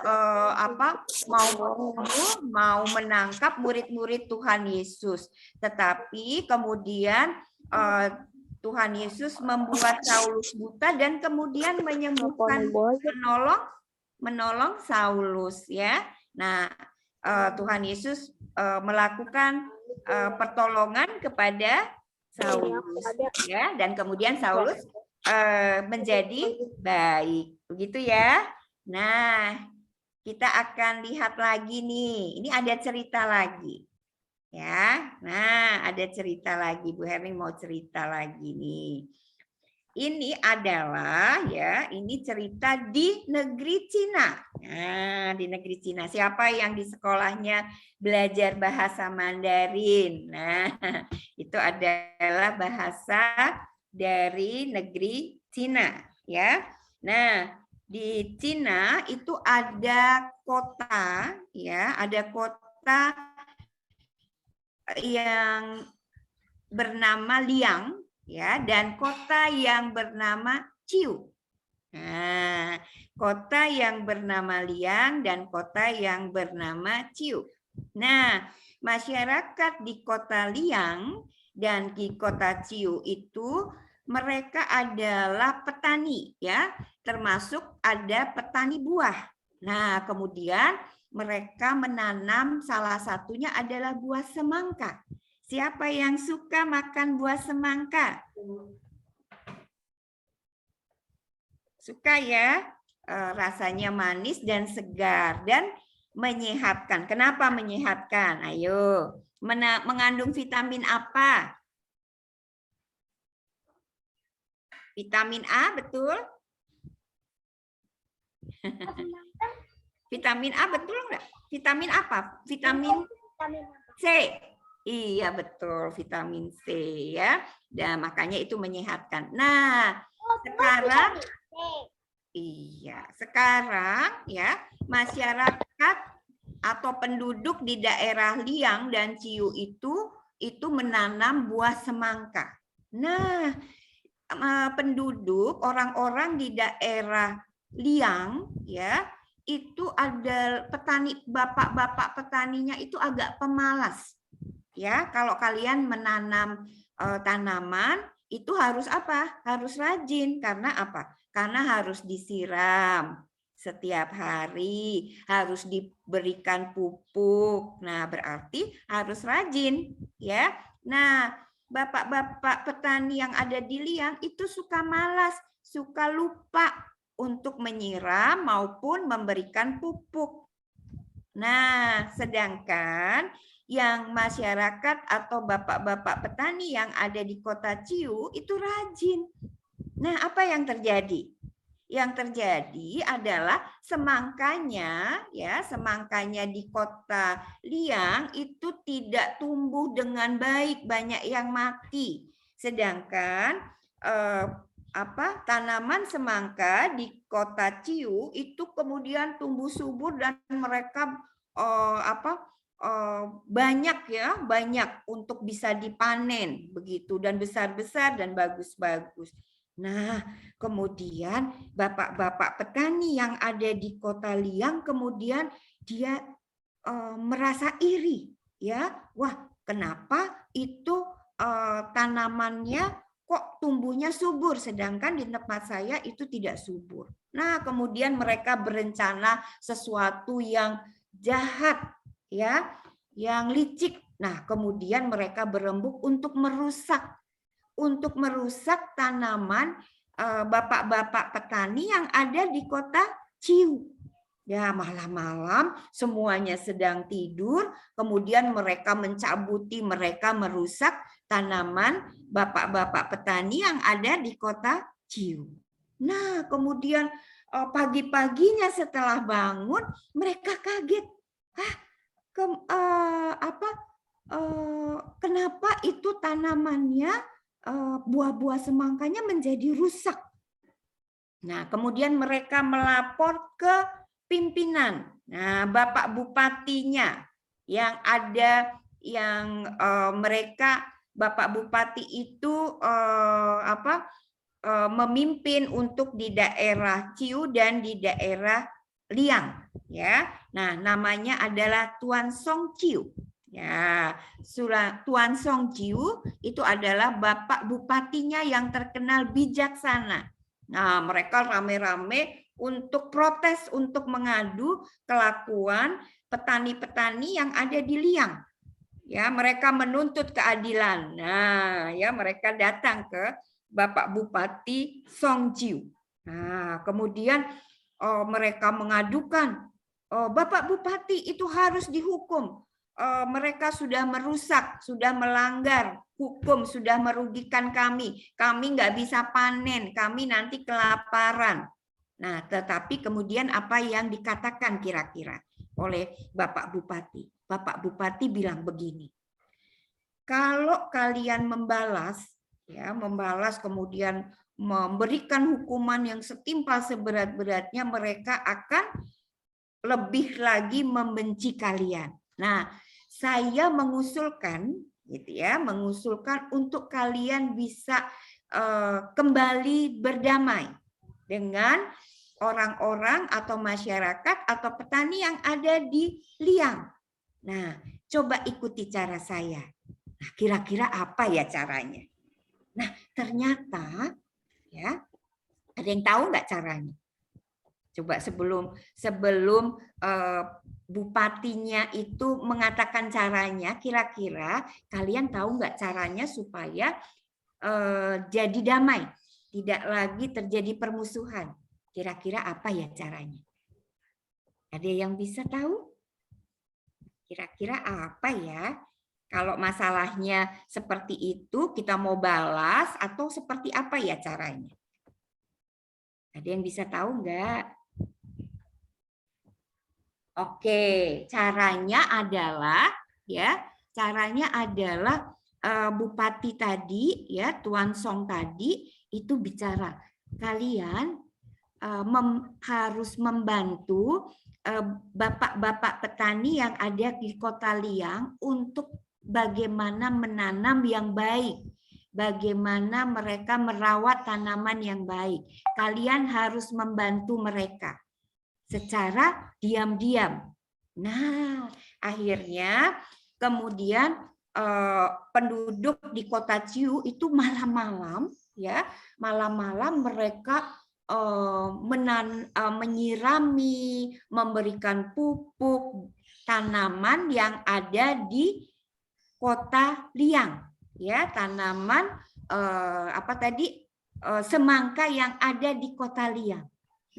mau menangkap murid-murid Tuhan Yesus. Tetapi kemudian Tuhan Yesus membuat Saulus buta dan kemudian menyembuhkan, menolong Saulus ya. Nah, Tuhan Yesus melakukan pertolongan kepada Saulus ya, dan kemudian Saulus menjadi baik, begitu ya. Nah, kita akan lihat lagi nih. Ini ada cerita lagi. Ya. Nah, ada cerita lagi, Bu Herning mau cerita lagi nih. Ini adalah ya, ini cerita di negeri Cina. Nah, di negeri Cina. Siapa yang di sekolahnya belajar bahasa Mandarin? Nah, itu adalah bahasa dari negeri Cina, ya. Nah, di Cina itu ada kota, ya, ada kota yang bernama Liang, ya, dan kota yang bernama Ciu. Nah, kota yang bernama Liang dan kota yang bernama Ciu. Nah, masyarakat di kota Liang dan di kota Ciu itu mereka adalah petani, ya, termasuk ada petani buah. Nah, kemudian mereka menanam, salah satunya adalah buah semangka. Siapa yang suka makan buah semangka? Suka ya? Rasanya manis dan segar dan menyehatkan. Kenapa menyehatkan? Ayo, mengandung vitamin apa? Vitamin A, betul? Vitamin A, betul enggak? Vitamin apa? Vitamin C. Iya, betul, vitamin C ya. Dan makanya itu menyehatkan. Nah, sekarang sekarang ya, masyarakat atau penduduk di daerah Liang dan Ciu itu menanam buah semangka. Nah, penduduk orang-orang di daerah Liang ya, itu ada petani, bapak-bapak petaninya itu agak pemalas. Ya, kalau kalian menanam tanaman itu harus apa? Harus rajin. Karena apa? Karena harus disiram setiap hari, harus diberikan pupuk. Nah, berarti harus rajin, ya. Nah, bapak-bapak petani yang ada di Liang itu suka malas, suka lupa untuk menyiram maupun memberikan pupuk. Nah, sedangkan yang masyarakat atau bapak-bapak petani yang ada di kota Ciu itu rajin. Nah, apa yang terjadi? Yang terjadi adalah semangkanya, ya, semangkanya di kota Liang itu tidak tumbuh dengan baik, banyak yang mati. Sedangkan tanaman semangka di kota Ciu itu kemudian tumbuh subur dan mereka banyak ya, banyak untuk bisa dipanen begitu dan besar-besar dan bagus-bagus. Nah, kemudian bapak-bapak petani yang ada di kota Liang kemudian dia merasa iri, ya. Wah, kenapa itu tanamannya kok tumbuhnya subur sedangkan di tempat saya itu tidak subur. Nah, kemudian mereka berencana sesuatu yang jahat, ya, yang licik. Nah, kemudian mereka berembuk untuk merusak tanaman bapak-bapak petani yang ada di kota Ciu. Ya, malam-malam semuanya sedang tidur, kemudian mereka mencabuti, mereka merusak tanaman bapak-bapak petani yang ada di kota Ciu. Nah, kemudian pagi-paginya setelah bangun, mereka kaget. Kenapa itu tanamannya, buah-buah semangkanya menjadi rusak? Nah, kemudian mereka melapor ke pimpinan. Nah, Bapak Bupatinya yang ada, yang mereka Bapak Bupati itu memimpin untuk di daerah Ciu dan di daerah Liang, ya. Nah, namanya adalah Tuan Song Ciu. Ya, Tuan Song Ciu itu adalah Bapak Bupatinya yang terkenal bijaksana. Nah, mereka rame-rame untuk protes, untuk mengadu kelakuan petani-petani yang ada di Liang. Ya, mereka menuntut keadilan. Nah, ya, mereka datang ke Bapak Bupati Song Ciu. Nah, kemudian mereka mengadukan, Bapak Bupati itu harus dihukum. mereka sudah merusak, sudah melanggar hukum, sudah merugikan kami. Kami nggak bisa panen, kami nanti kelaparan. Nah, tetapi kemudian apa yang dikatakan kira-kira oleh Bapak Bupati? Bapak Bupati bilang begini, kalau kalian membalas, ya, membalas kemudian memberikan hukuman yang setimpal seberat-beratnya, mereka akan lebih lagi membenci kalian. Nah, saya mengusulkan, gitu ya, mengusulkan untuk kalian bisa kembali berdamai dengan orang-orang atau masyarakat atau petani yang ada di Liang. Nah, coba ikuti cara saya. Nah, kira-kira apa ya caranya? Nah, ternyata ya, ada yang tahu nggak caranya? Coba sebelum bupatinya itu mengatakan caranya, kira-kira kalian tahu nggak caranya supaya jadi damai, tidak lagi terjadi permusuhan? Kira-kira apa ya caranya? Ada yang bisa tahu? Kira-kira apa ya? Kalau masalahnya seperti itu, kita mau balas atau seperti apa ya caranya? Ada yang bisa tahu nggak? Oke, caranya adalah Bupati tadi ya, Tuan Song tadi itu bicara, kalian harus membantu bapak-bapak petani yang ada di Kota Liang untuk bagaimana menanam yang baik, bagaimana mereka merawat tanaman yang baik. Kalian harus membantu mereka secara diam-diam. Nah, akhirnya kemudian penduduk di Kota Ciu itu malam-malam ya, malam-malam mereka menyirami, memberikan pupuk tanaman yang ada di Kota Liang, ya, tanaman semangka yang ada di Kota Liang.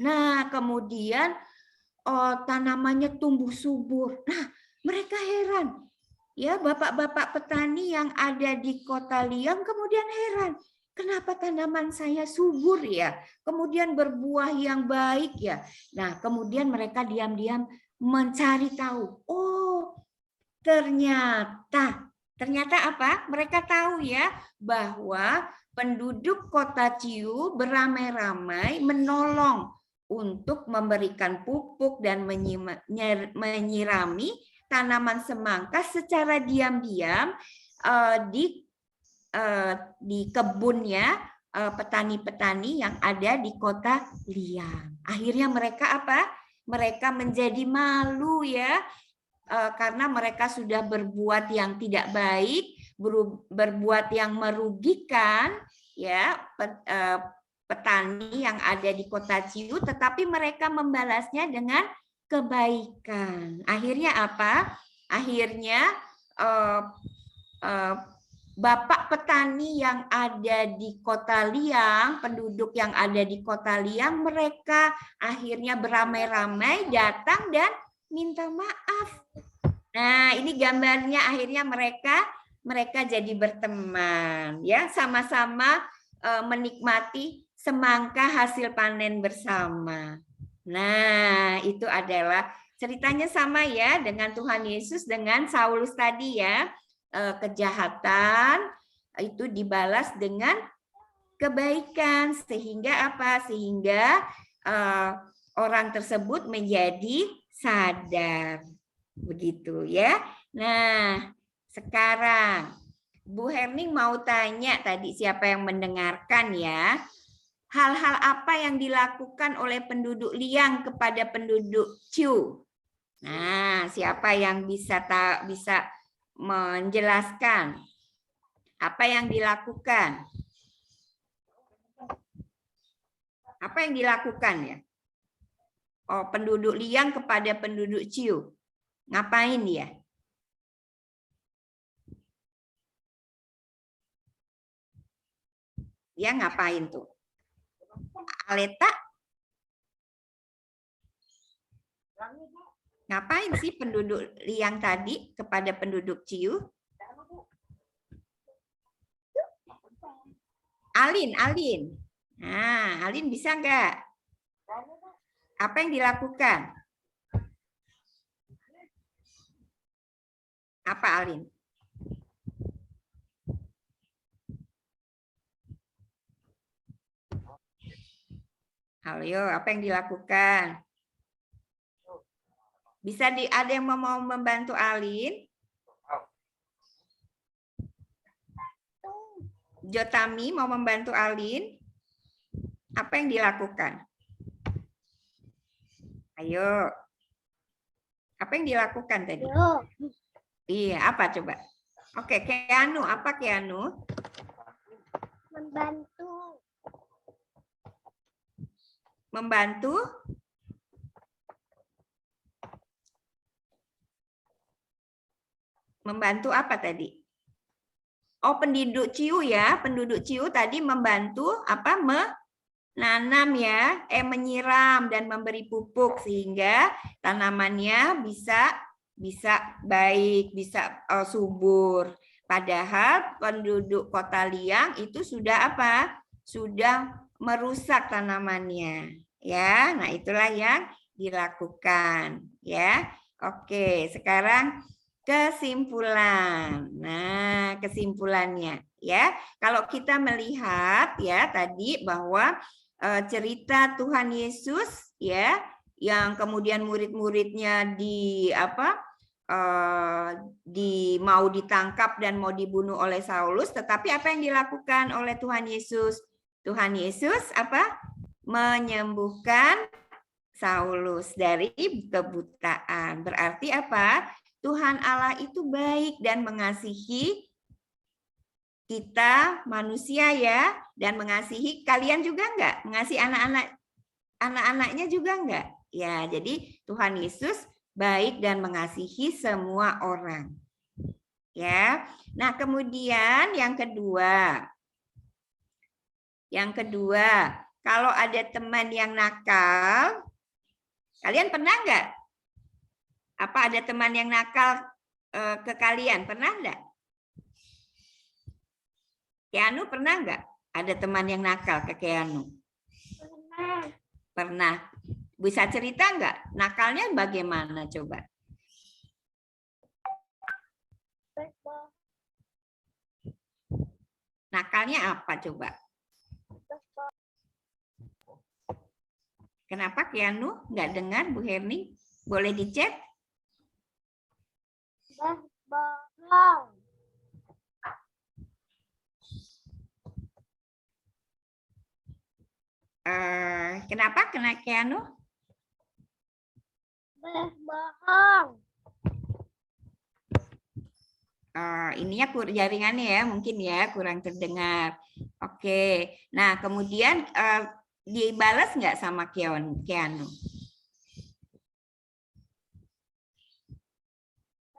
Nah, kemudian tanamannya tumbuh subur. Nah, mereka heran. Ya, bapak-bapak petani yang ada di Kota Liang kemudian heran. Kenapa tanaman saya subur ya? Kemudian berbuah yang baik ya. Nah, kemudian mereka diam-diam mencari tahu. Oh, ternyata apa? Mereka tahu ya bahwa penduduk Kota Ciu beramai-ramai menolong untuk memberikan pupuk dan menyirami tanaman semangka secara diam-diam di kebunnya petani-petani yang ada di Kota Liang. Akhirnya mereka apa? Mereka menjadi malu ya, karena mereka sudah berbuat yang tidak baik, berbuat yang merugikan ya petani yang ada di Kota Ciu, tetapi mereka membalasnya dengan kebaikan. Akhirnya apa? Akhirnya bapak petani yang ada di Kota Liang, penduduk yang ada di Kota Liang, mereka akhirnya beramai-ramai datang dan minta maaf. Nah, ini gambarnya, akhirnya mereka jadi berteman, ya, sama-sama menikmati semangka hasil panen bersama. Nah, itu adalah ceritanya sama ya dengan Tuhan Yesus dengan Saulus tadi ya. Kejahatan itu dibalas dengan kebaikan, sehingga apa? Sehingga orang tersebut menjadi sadar. Begitu ya. Nah, sekarang Bu Herning mau tanya tadi, siapa yang mendengarkan ya? Hal-hal apa yang dilakukan oleh penduduk Liang kepada penduduk Ciu? Nah, siapa yang bisa menjelaskan apa yang dilakukan? Apa yang dilakukan ya? Oh, penduduk Liang kepada penduduk Ciu. Ngapain dia? Dia ngapain tuh? Aleta? Ngapain sih penduduk Liang tadi kepada penduduk Ciu? Alin. Nah, Alin bisa nggak? Apa yang dilakukan? Apa Alin? Ayo, apa yang dilakukan? Bisa ada yang mau membantu Alin? Jotami mau membantu Alin? Apa yang dilakukan? Ayo. Apa yang dilakukan tadi? Iya, apa coba? Oke, Keanu, apa Keanu? Membantu. Membantu? Membantu apa tadi? Oh, penduduk Ciu ya. Penduduk Ciu tadi membantu apa? Menanam ya, menyiram dan memberi pupuk sehingga tanamannya bisa baik, bisa subur. Padahal penduduk Kota Liang itu sudah apa? Sudah merusak tanamannya. Ya, nah itulah yang dilakukan ya. Oke, sekarang kesimpulan. Nah, kesimpulannya ya. Kalau kita melihat ya tadi bahwa cerita Tuhan Yesus ya yang kemudian murid-muridnya mau ditangkap dan mau dibunuh oleh Saulus, tetapi apa yang dilakukan oleh Tuhan Yesus? Tuhan Yesus apa? Menyembuhkan Saulus dari kebutaan. Berarti apa? Tuhan Allah itu baik dan mengasihi kita manusia ya, dan mengasihi kalian juga enggak? Mengasihi anak-anaknya juga enggak? Ya, jadi Tuhan Yesus baik dan mengasihi semua orang. Ya. Nah, kemudian yang kedua. Kalau ada teman yang nakal, kalian pernah enggak? Apa ada teman yang nakal ke kalian? Pernah enggak? Keanu pernah enggak? Ada teman yang nakal ke Keanu? Pernah. Bisa cerita enggak? Nakalnya bagaimana coba? Nakalnya apa coba? Kenapa Keanu enggak dengar Bu Herni? Boleh dicek? Bohong. Kenapa kena Keanu? Bohong. Ininya jaringannya ya, mungkin ya kurang terdengar. Oke, nah kemudian dibalas nggak sama Keanu?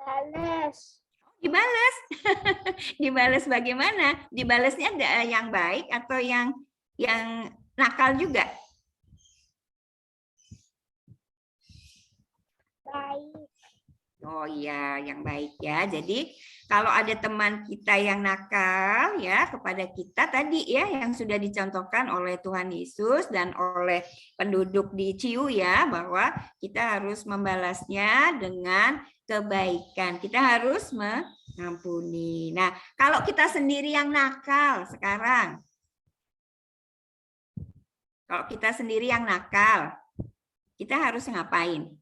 Balas. Dibalas. Dibalas bagaimana? Dibalasnya ada yang baik atau yang nakal juga? Baik. Oh iya, yang baik ya. Jadi kalau ada teman kita yang nakal ya kepada kita tadi ya yang sudah dicontohkan oleh Tuhan Yesus dan oleh penduduk di Ciu ya, bahwa kita harus membalasnya dengan kebaikan. Kita harus mengampuni. Nah, kalau kita sendiri yang nakal sekarang, kalau kita sendiri yang nakal, kita harus ngapain?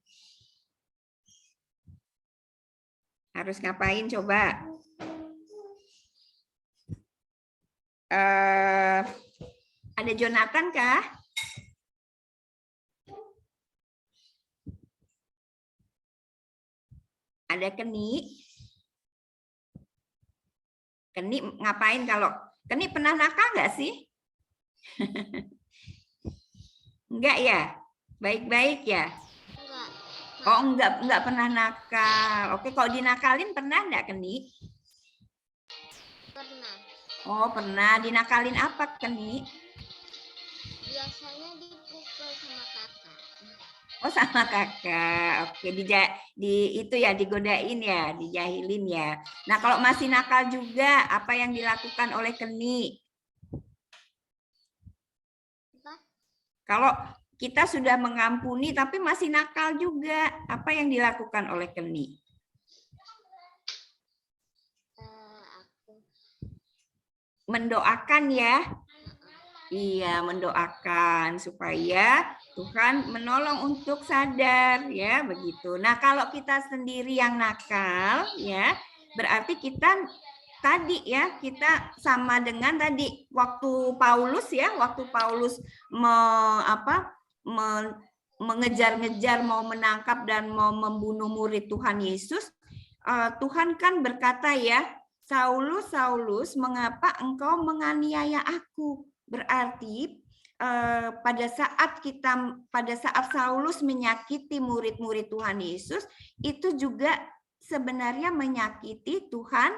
Harus ngapain coba? Ada Jonathan kah? Ada Keni? Keni ngapain kalau Keni pernah nakal nggak sih? Enggak ya? Baik-baik ya? Oh, enggak pernah nakal. Oke, kalau dinakalin pernah enggak, Keni? Pernah. Oh, pernah. Dinakalin apa, Keni? Biasanya dipukul sama kakak. Oh, sama kakak. Oke, itu ya digodain ya, dijahilin ya. Nah, kalau masih nakal juga, apa yang dilakukan oleh Keni? Kalau kita sudah mengampuni tapi masih nakal juga, apa yang dilakukan oleh Keni? Mendoakan ya. Iya, mendoakan supaya Tuhan menolong untuk sadar ya, begitu. Nah, kalau kita sendiri yang nakal ya, berarti kita tadi ya, kita sama dengan tadi waktu Paulus ya, waktu Paulus mengejar-ngejar, mau menangkap dan mau membunuh murid Tuhan Yesus, Tuhan kan berkata ya, Saulus, Saulus, mengapa engkau menganiaya aku? Berarti pada saat Saulus menyakiti murid-murid Tuhan Yesus, itu juga sebenarnya menyakiti Tuhan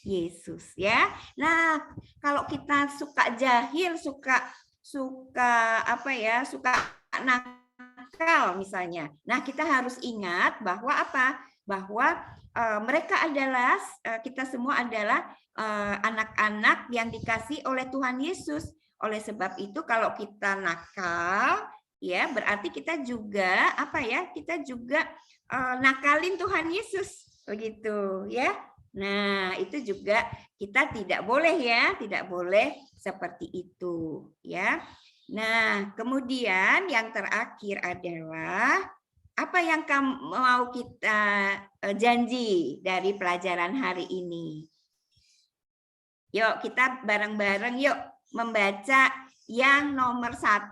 Yesus ya. Nah, kalau kita suka jahil, suka nakal misalnya. Nah, kita harus ingat bahwa apa? Bahwa mereka adalah kita semua adalah anak-anak yang dikasih oleh Tuhan Yesus. Oleh sebab itu kalau kita nakal ya berarti kita juga kita juga nakalin Tuhan Yesus begitu ya. Nah, itu juga kita tidak boleh ya, tidak boleh seperti itu ya. Nah, kemudian yang terakhir adalah apa yang kamu mau kita janji dari pelajaran hari ini? Yuk kita bareng-bareng yuk membaca yang nomor 1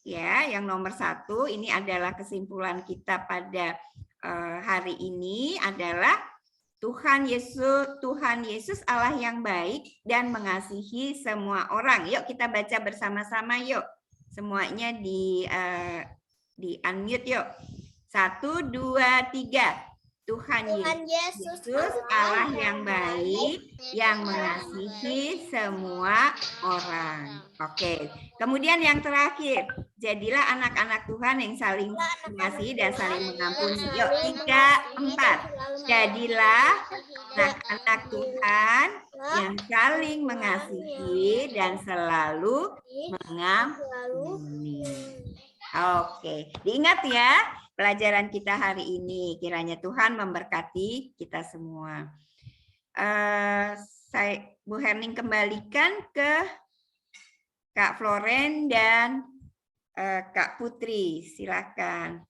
ya, yang nomor 1 ini adalah kesimpulan kita pada hari ini adalah Tuhan Yesus Allah yang baik dan mengasihi semua orang. Yuk kita baca bersama-sama yuk. Semuanya di unmute yuk. 1, 2, 3. Tuhan Yesus Allah yang baik yang mengasihi semua orang. Oke. Kemudian yang terakhir, jadilah anak-anak Tuhan yang saling mengasihi dan saling mengampuni. Yuk 3, 4. Jadilah anak-anak Tuhan yang saling mengasihi dan selalu mengampuni. Oke, diingat ya pelajaran kita hari ini. Kiranya Tuhan memberkati kita semua. Bu Herning kembalikan ke Kak Floren dan Kak Putri. Silakan.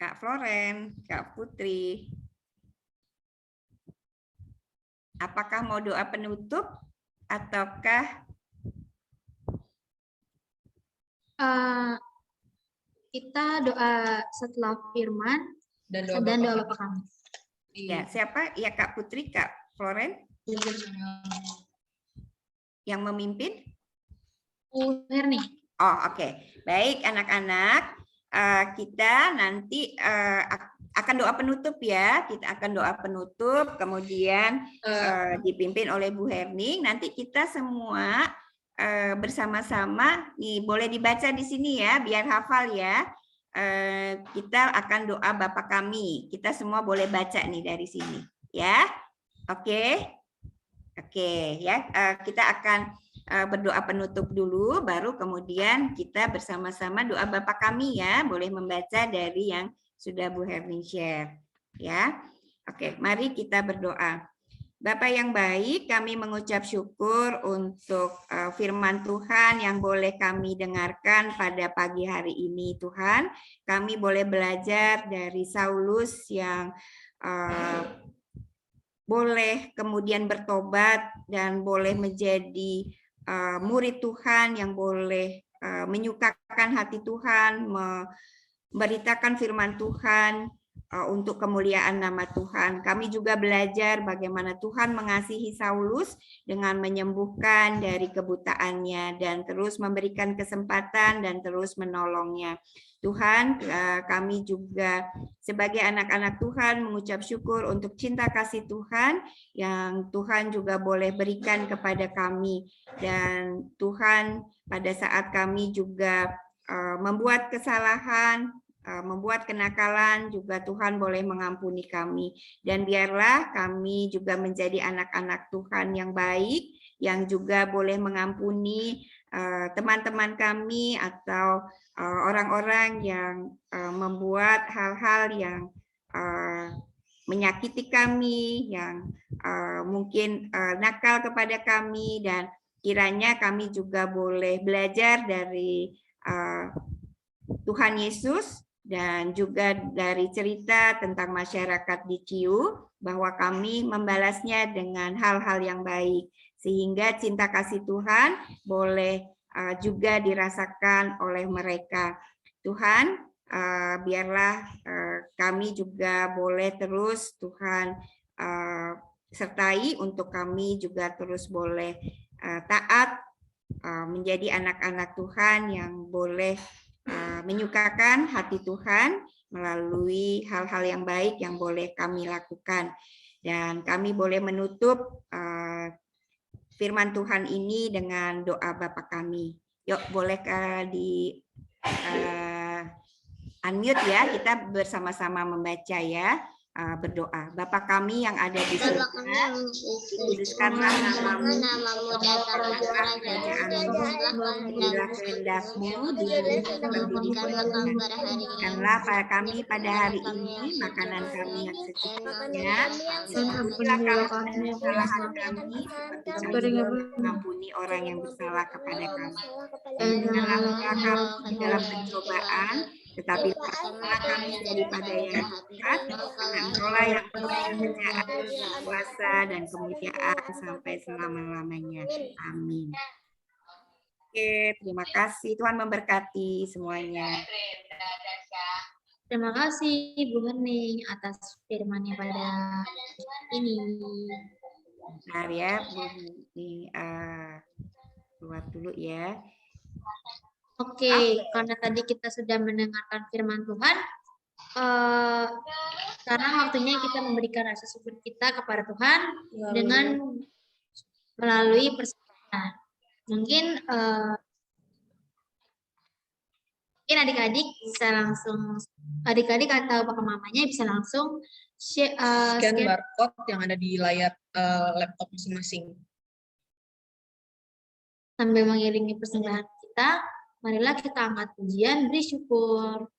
Kak Floren, Kak Putri. Apakah mau doa penutup ataukah kita doa setelah firman dan doa Bapak kami. Ya, siapa? Ya Kak Putri, Kak Floren yang memimpin? Bu Herning. Oh, oke. Baik anak-anak, kita nanti akan doa penutup ya. Kita akan doa penutup, kemudian dipimpin oleh Bu Herning. Nanti kita semua bersama-sama, nih boleh dibaca di sini ya, biar hafal ya. Kita akan doa Bapa kami. Kita semua boleh baca nih dari sini, ya. Oke, ya. Kita akan berdoa penutup dulu, baru kemudian kita bersama-sama doa Bapa kami ya. Boleh membaca dari yang sudah Bu Herning share, ya. Oke, mari kita berdoa. Bapa yang baik, kami mengucap syukur untuk firman Tuhan yang boleh kami dengarkan pada pagi hari ini, Tuhan. Kami boleh belajar dari Saulus yang boleh kemudian bertobat dan boleh menjadi murid Tuhan yang boleh menyukakan hati Tuhan, memberitakan firman Tuhan untuk kemuliaan nama Tuhan. Kami juga belajar bagaimana Tuhan mengasihi Saulus dengan menyembuhkan dari kebutaannya dan terus memberikan kesempatan dan terus menolongnya. Tuhan, kami juga sebagai anak-anak Tuhan mengucap syukur untuk cinta kasih Tuhan yang Tuhan juga boleh berikan kepada kami. Dan Tuhan, pada saat kami juga membuat kesalahan, membuat kenakalan, juga Tuhan boleh mengampuni kami. Dan biarlah kami juga menjadi anak-anak Tuhan yang baik, yang juga boleh mengampuni teman-teman kami atau orang-orang yang membuat hal-hal yang menyakiti kami, yang mungkin nakal kepada kami, dan kiranya kami juga boleh belajar dari Tuhan Yesus dan juga dari cerita tentang masyarakat di Ciu, bahwa kami membalasnya dengan hal-hal yang baik, sehingga cinta kasih Tuhan boleh juga dirasakan oleh mereka. Tuhan, biarlah kami juga boleh terus Tuhan sertai untuk kami juga terus boleh taat menjadi anak-anak Tuhan yang boleh menyukakan hati Tuhan melalui hal-hal yang baik yang boleh kami lakukan. Dan kami boleh menutup firman Tuhan ini dengan doa Bapa kami. Yuk, boleh di unmute ya, kita bersama-sama membaca ya. Berdoa. Bapa kami yang ada di surga, dikuduskanlah namamu, datanglah kerajaanmu, jadilah kehendak-mu di bumi seperti di surga. Berikanlah pada kami pada hari ini makanan kami yang secukupnya, dan ampunilah kami kesalahan kami seperti kami mengampuni orang yang bersalah kepada kami. Dan janganlah kami dalam pencobaan, tetapi lepaskanlah kami daripada yang jahat, karena Engkaulah yang punya kerajaan, kuasa dan kemuliaan sampai selama-lamanya. Amin. Oke, terima kasih. Tuhan memberkati semuanya. Terima kasih Bu Hening atas firman-Nya pada ini. Bentar ya, Bu. Ini keluar dulu ya. Oke, karena tadi kita sudah mendengarkan firman Tuhan, sekarang waktunya kita memberikan rasa syukur kita kepada Tuhan dengan melalui persembahan. Mungkin adik-adik bisa langsung, adik-adik atau papa mamanya bisa langsung Scan barcode yang ada di layar laptop masing-masing. Sambil mengiringi persembahan kita, marilah kita angkat pujian, beri syukur.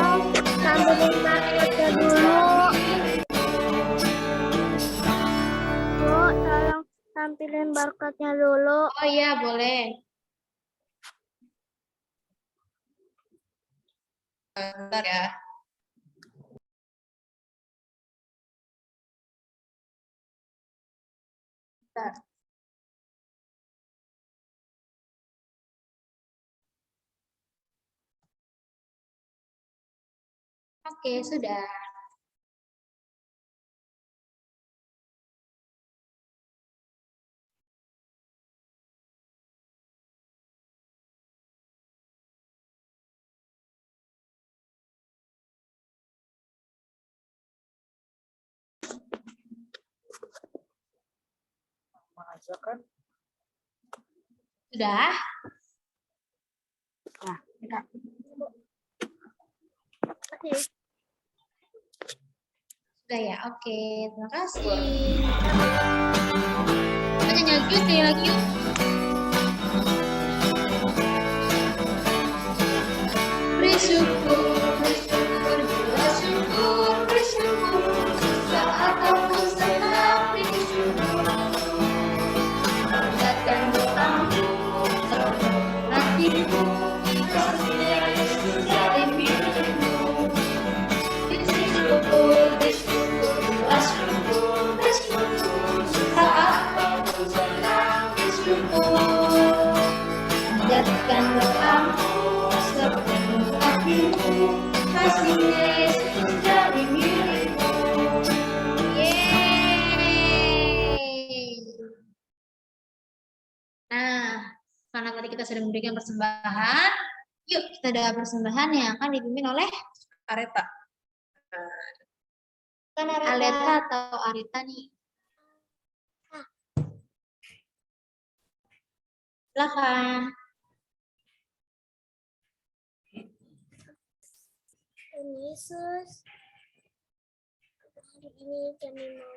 Tolong tampilin barcode-nya dulu. Bu, tolong tampilin barcode-nya dulu. Oh iya, boleh. Bentar ya. Bentar. Oke, sudah. Sudah? Nah, Sudah ya, oke. Terima kasih. Nyanyi lagi yuk, nyanyi lagi yuk. Bersyukur, bersyukur, bersyukur, bersyukur. Susah ataupun senang, bersyukur. Panjatkan doamu, serahkan hatimu. Kasihnya Yesus jadi milikmu. Bersyukur, bersyukur, bersyukur, bersyukur. Susah ataupun senang, bersyukur. Panjatkan doamu, serahkan hatimu. Kasihnya Yesus jadi milikmu. Yeay. Nah, karena tadi kita sudah memberikan persembahan, yuk kita ada persembahan yang akan dipimpin oleh Areta. Aleta atau Arita nih. Silakan. Tuhan Yesus, hari ini kami mau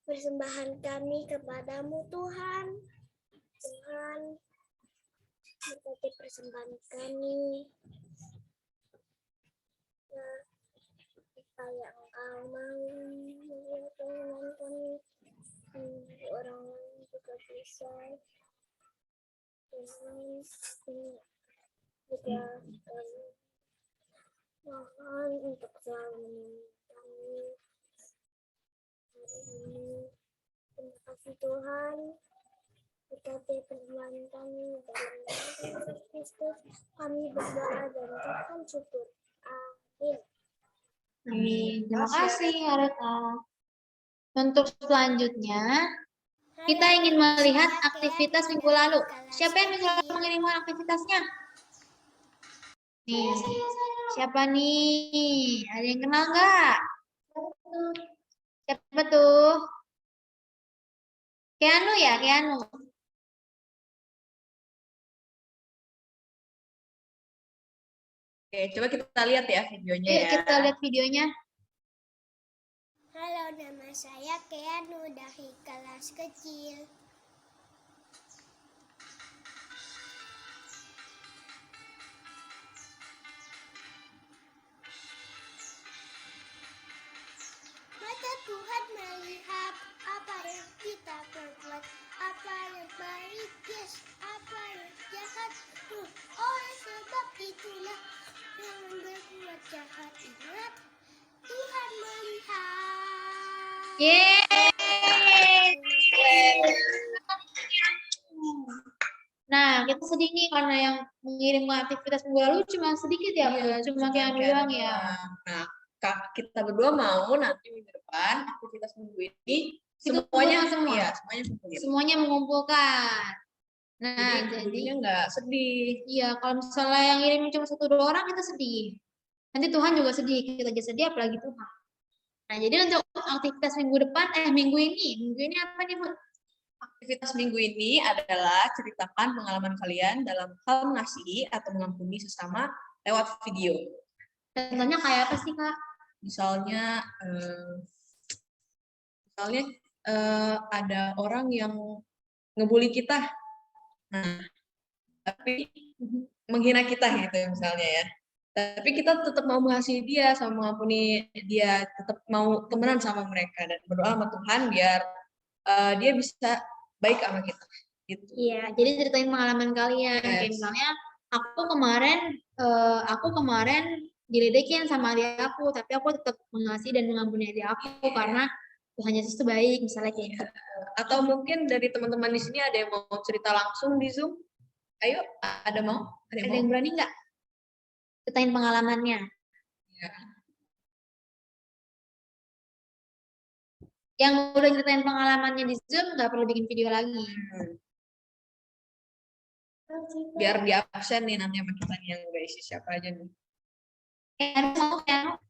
persembahan kami kepadamu Tuhan. Tuhan, berkati persembahan kami. Nah, supaya Engkau mau menyenangkan kami, orang lain juga bisa. Tuhan, juga mohon untuk selalu menemani kami hari ini. Terima kasih Tuhan. Berkati persembahan kami dalam nama Yesus Kristus. Kami berdoa dan ucapkan syukur. Amin. Amin. Terima kasih Arita. Untuk selanjutnya, kita ingin melihat aktivitas minggu lalu. Siapa yang minggu lalu mengirimkan aktivitasnya? Nih, siapa nih? Ada yang kenal nggak? Siapa tuh? Keanu ya, Keanu. Oke, coba kita lihat ya videonya Yuk ya. kita lihat videonya. Halo, nama saya Keanu dari kelas kecil. Mata Tuhan melihat apa yang kita perbuat, apa yang baik, yes, apa yang jahat. Oleh sebab itulah jangan berbuat jahat. Ingat, Tuhan melihat. Yeay. Nah, kita sedih nih karena yang mengirimkan aktivitas minggu lalu cuma sedikit ya, Iya, cuma Keanu doang ya. Nah, kita berdua mau nanti minggu depan aktivitas minggu ini Itu semuanya semua. Iya, semuanya kumpulin. Semuanya mengumpulkan. Nah, jadi jadinya nggak sedih. iya, kalau misalnya yang ngirim cuma 1-2 orang kita sedih. Nanti Tuhan juga sedih, kita aja sedih apalagi Tuhan. Nah, jadi untuk aktivitas minggu depan, minggu ini apa nih, Bu? Aktivitas minggu ini adalah ceritakan pengalaman kalian dalam hal mengasihi atau mengampuni sesama lewat video. Contohnya kayak apa sih, Kak? Misalnya, ada orang yang ngebully kita, nah, tapi menghina kita gitu misalnya ya. Tapi kita tetap mau mengasihi dia, sama mengampuni dia, tetap mau temenan sama mereka dan berdoa sama Tuhan biar dia bisa baik sama kita. Gitu. Iya, jadi ceritain pengalaman kalian. Kayak misalnya aku kemarin diledekin sama adik aku, tapi aku tetap mengasihi dan mengampuni adik aku karena Tuhan Yesus itu baik, misalnya kayak gitu. Atau mungkin dari teman-teman di sini ada yang mau cerita langsung di Zoom? Ayo, ada mau? Ada yang berani nggak? Ceritain pengalamannya. Ya. Yang udah ceritain pengalamannya di Zoom nggak perlu bikin video lagi. Biar di absen nih nanti sama kita nih yang nggak isi siapa aja nih. Keanu.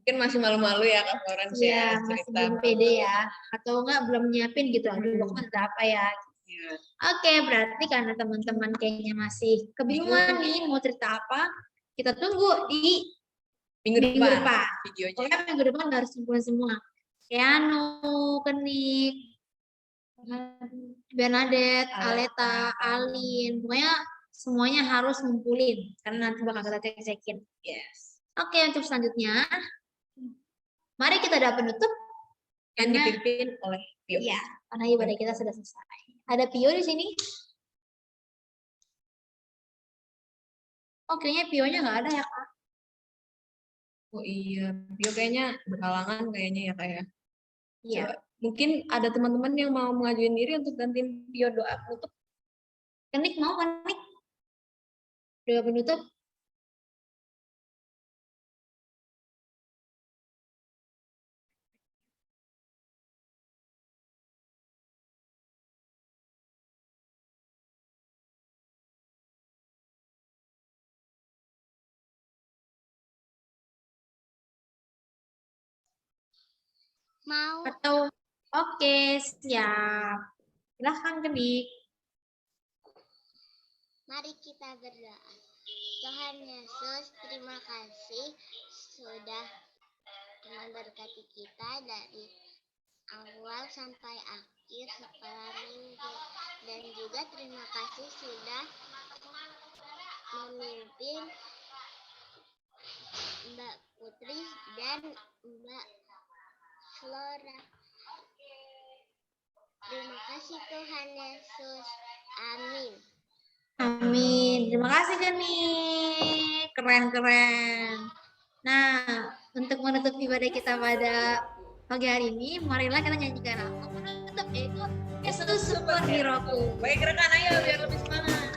Mungkin masih malu-malu ya Kak Florence Iya, ya masih cerita. belum pede ya. Atau enggak belum nyiapin gitu. Aduh, aku ada apa ya. Oke, berarti karena teman-teman kayaknya masih kebingungan nih mau cerita apa, kita tunggu di Minggu minggu depan. depan. Video aja. Pokoknya minggu depan harus kumpulin semua. Keanu, Kenik, Bernadette, Aleta, Alin, pokoknya semuanya harus ngumpulin karena nanti bakal kita cek-cekin. Yes. Oke, untuk selanjutnya, mari kita ada penutup. Yang Karena- dipimpin oleh Pio. Iya, karena ibadah kita sudah selesai. Ada Pio di sini? Oh, kayaknya Pionya nggak ada ya, Kak? Oh iya, Pio kayaknya berhalangan kayaknya ya kayak. Iya. Mungkin ada teman-teman yang mau mengajuin diri untuk gantiin Pio doa penutup. Kenik mau, Kenik? Doa penutup? Mau. Atau oke, siap. Silahkan Kenik. Mari kita berdoa. Tuhan Yesus, terima kasih sudah memberkati kita dari awal sampai akhir sekolah minggu. Dan juga terima kasih sudah memimpin Mbak Putri dan Mbak Flora. Terima kasih Tuhan Yesus. Amin. Amin. Terima kasih Kenik. Keren-keren. Nah, untuk menutup ibadah kita pada pagi hari ini, marilah kita nyanyikan lagu penutup yaitu Yesus Superhero-ku. Baik rekan, ayo biar lebih semangat.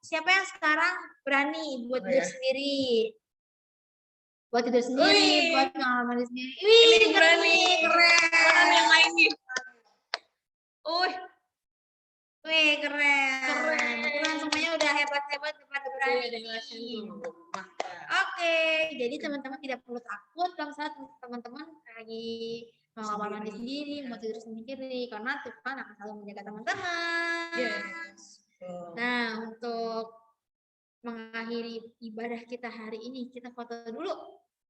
Siapa yang sekarang berani buat tidur sendiri? Buat tidur sendiri, buat pengalaman sendiri. Wih, berani, keren. Yang lain nih. Wih, keren. Keren, semuanya udah hebat-hebat pada berani. Oke, jadi teman-teman tidak perlu takut kalau saat teman-teman lagi mau kamar mandi sendiri, mau tidur sendiri, karena Tuhan akan selalu menjaga teman-teman. Yes. Nah, untuk mengakhiri ibadah kita hari ini, kita foto dulu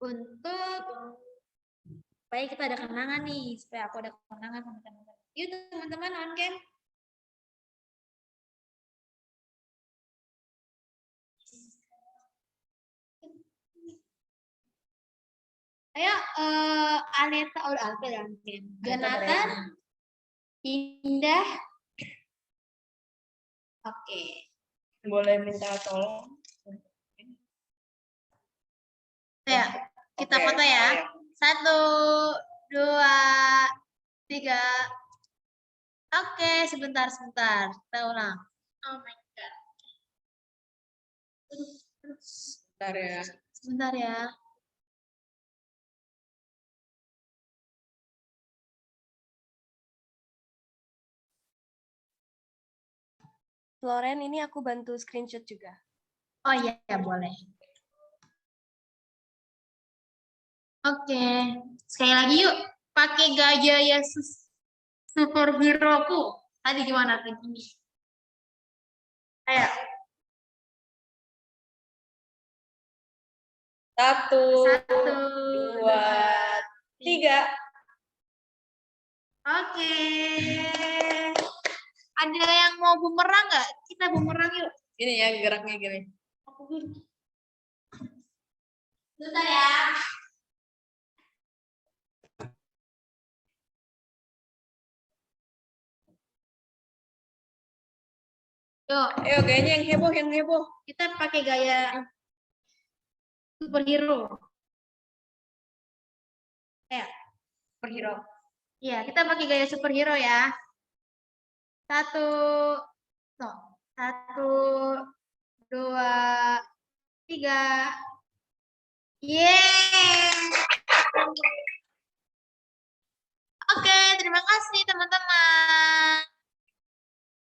untuk supaya kita ada kenangan nih, supaya aku ada kenangan sama teman-teman. Yuk teman-teman, on cam. Ayo, Aneta udah ada on cam. Jonathan, Indah. Oke. Boleh minta tolong? Ya, kita Oke, foto ya. ayo. 1, 2, 3. Oke, sebentar. Kita ulang. Oh my God. Bentar ya. Sebentar ya. Floren, ini aku bantu screenshot juga. Oh iya, boleh. Oke, sekali lagi yuk. Pakai gaya Yesus superhero-ku. Tadi gimana begini? Ayo. 1, 1, 2, 3. Oke. Ada yang mau bumerang nggak? Kita bumerang yuk. Ini ya geraknya gini. Bentar ya. Yuk, Ayo kayaknya yang heboh. kita pakai gaya superhero. Ya, Superhero. iya, kita pakai gaya superhero ya. 1, 2, 3. Yeay. Oke, terima kasih teman-teman.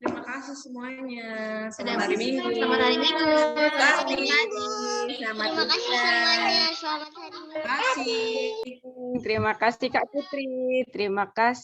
Terima kasih semuanya. Sudah Selamat hari Minggu. Selamat hari Minggu. Selamat Terima kasih. Selamat Terima kasih semuanya. Selamat hari Minggu. kasih. Terima kasih Kak Putri. Terima kasih.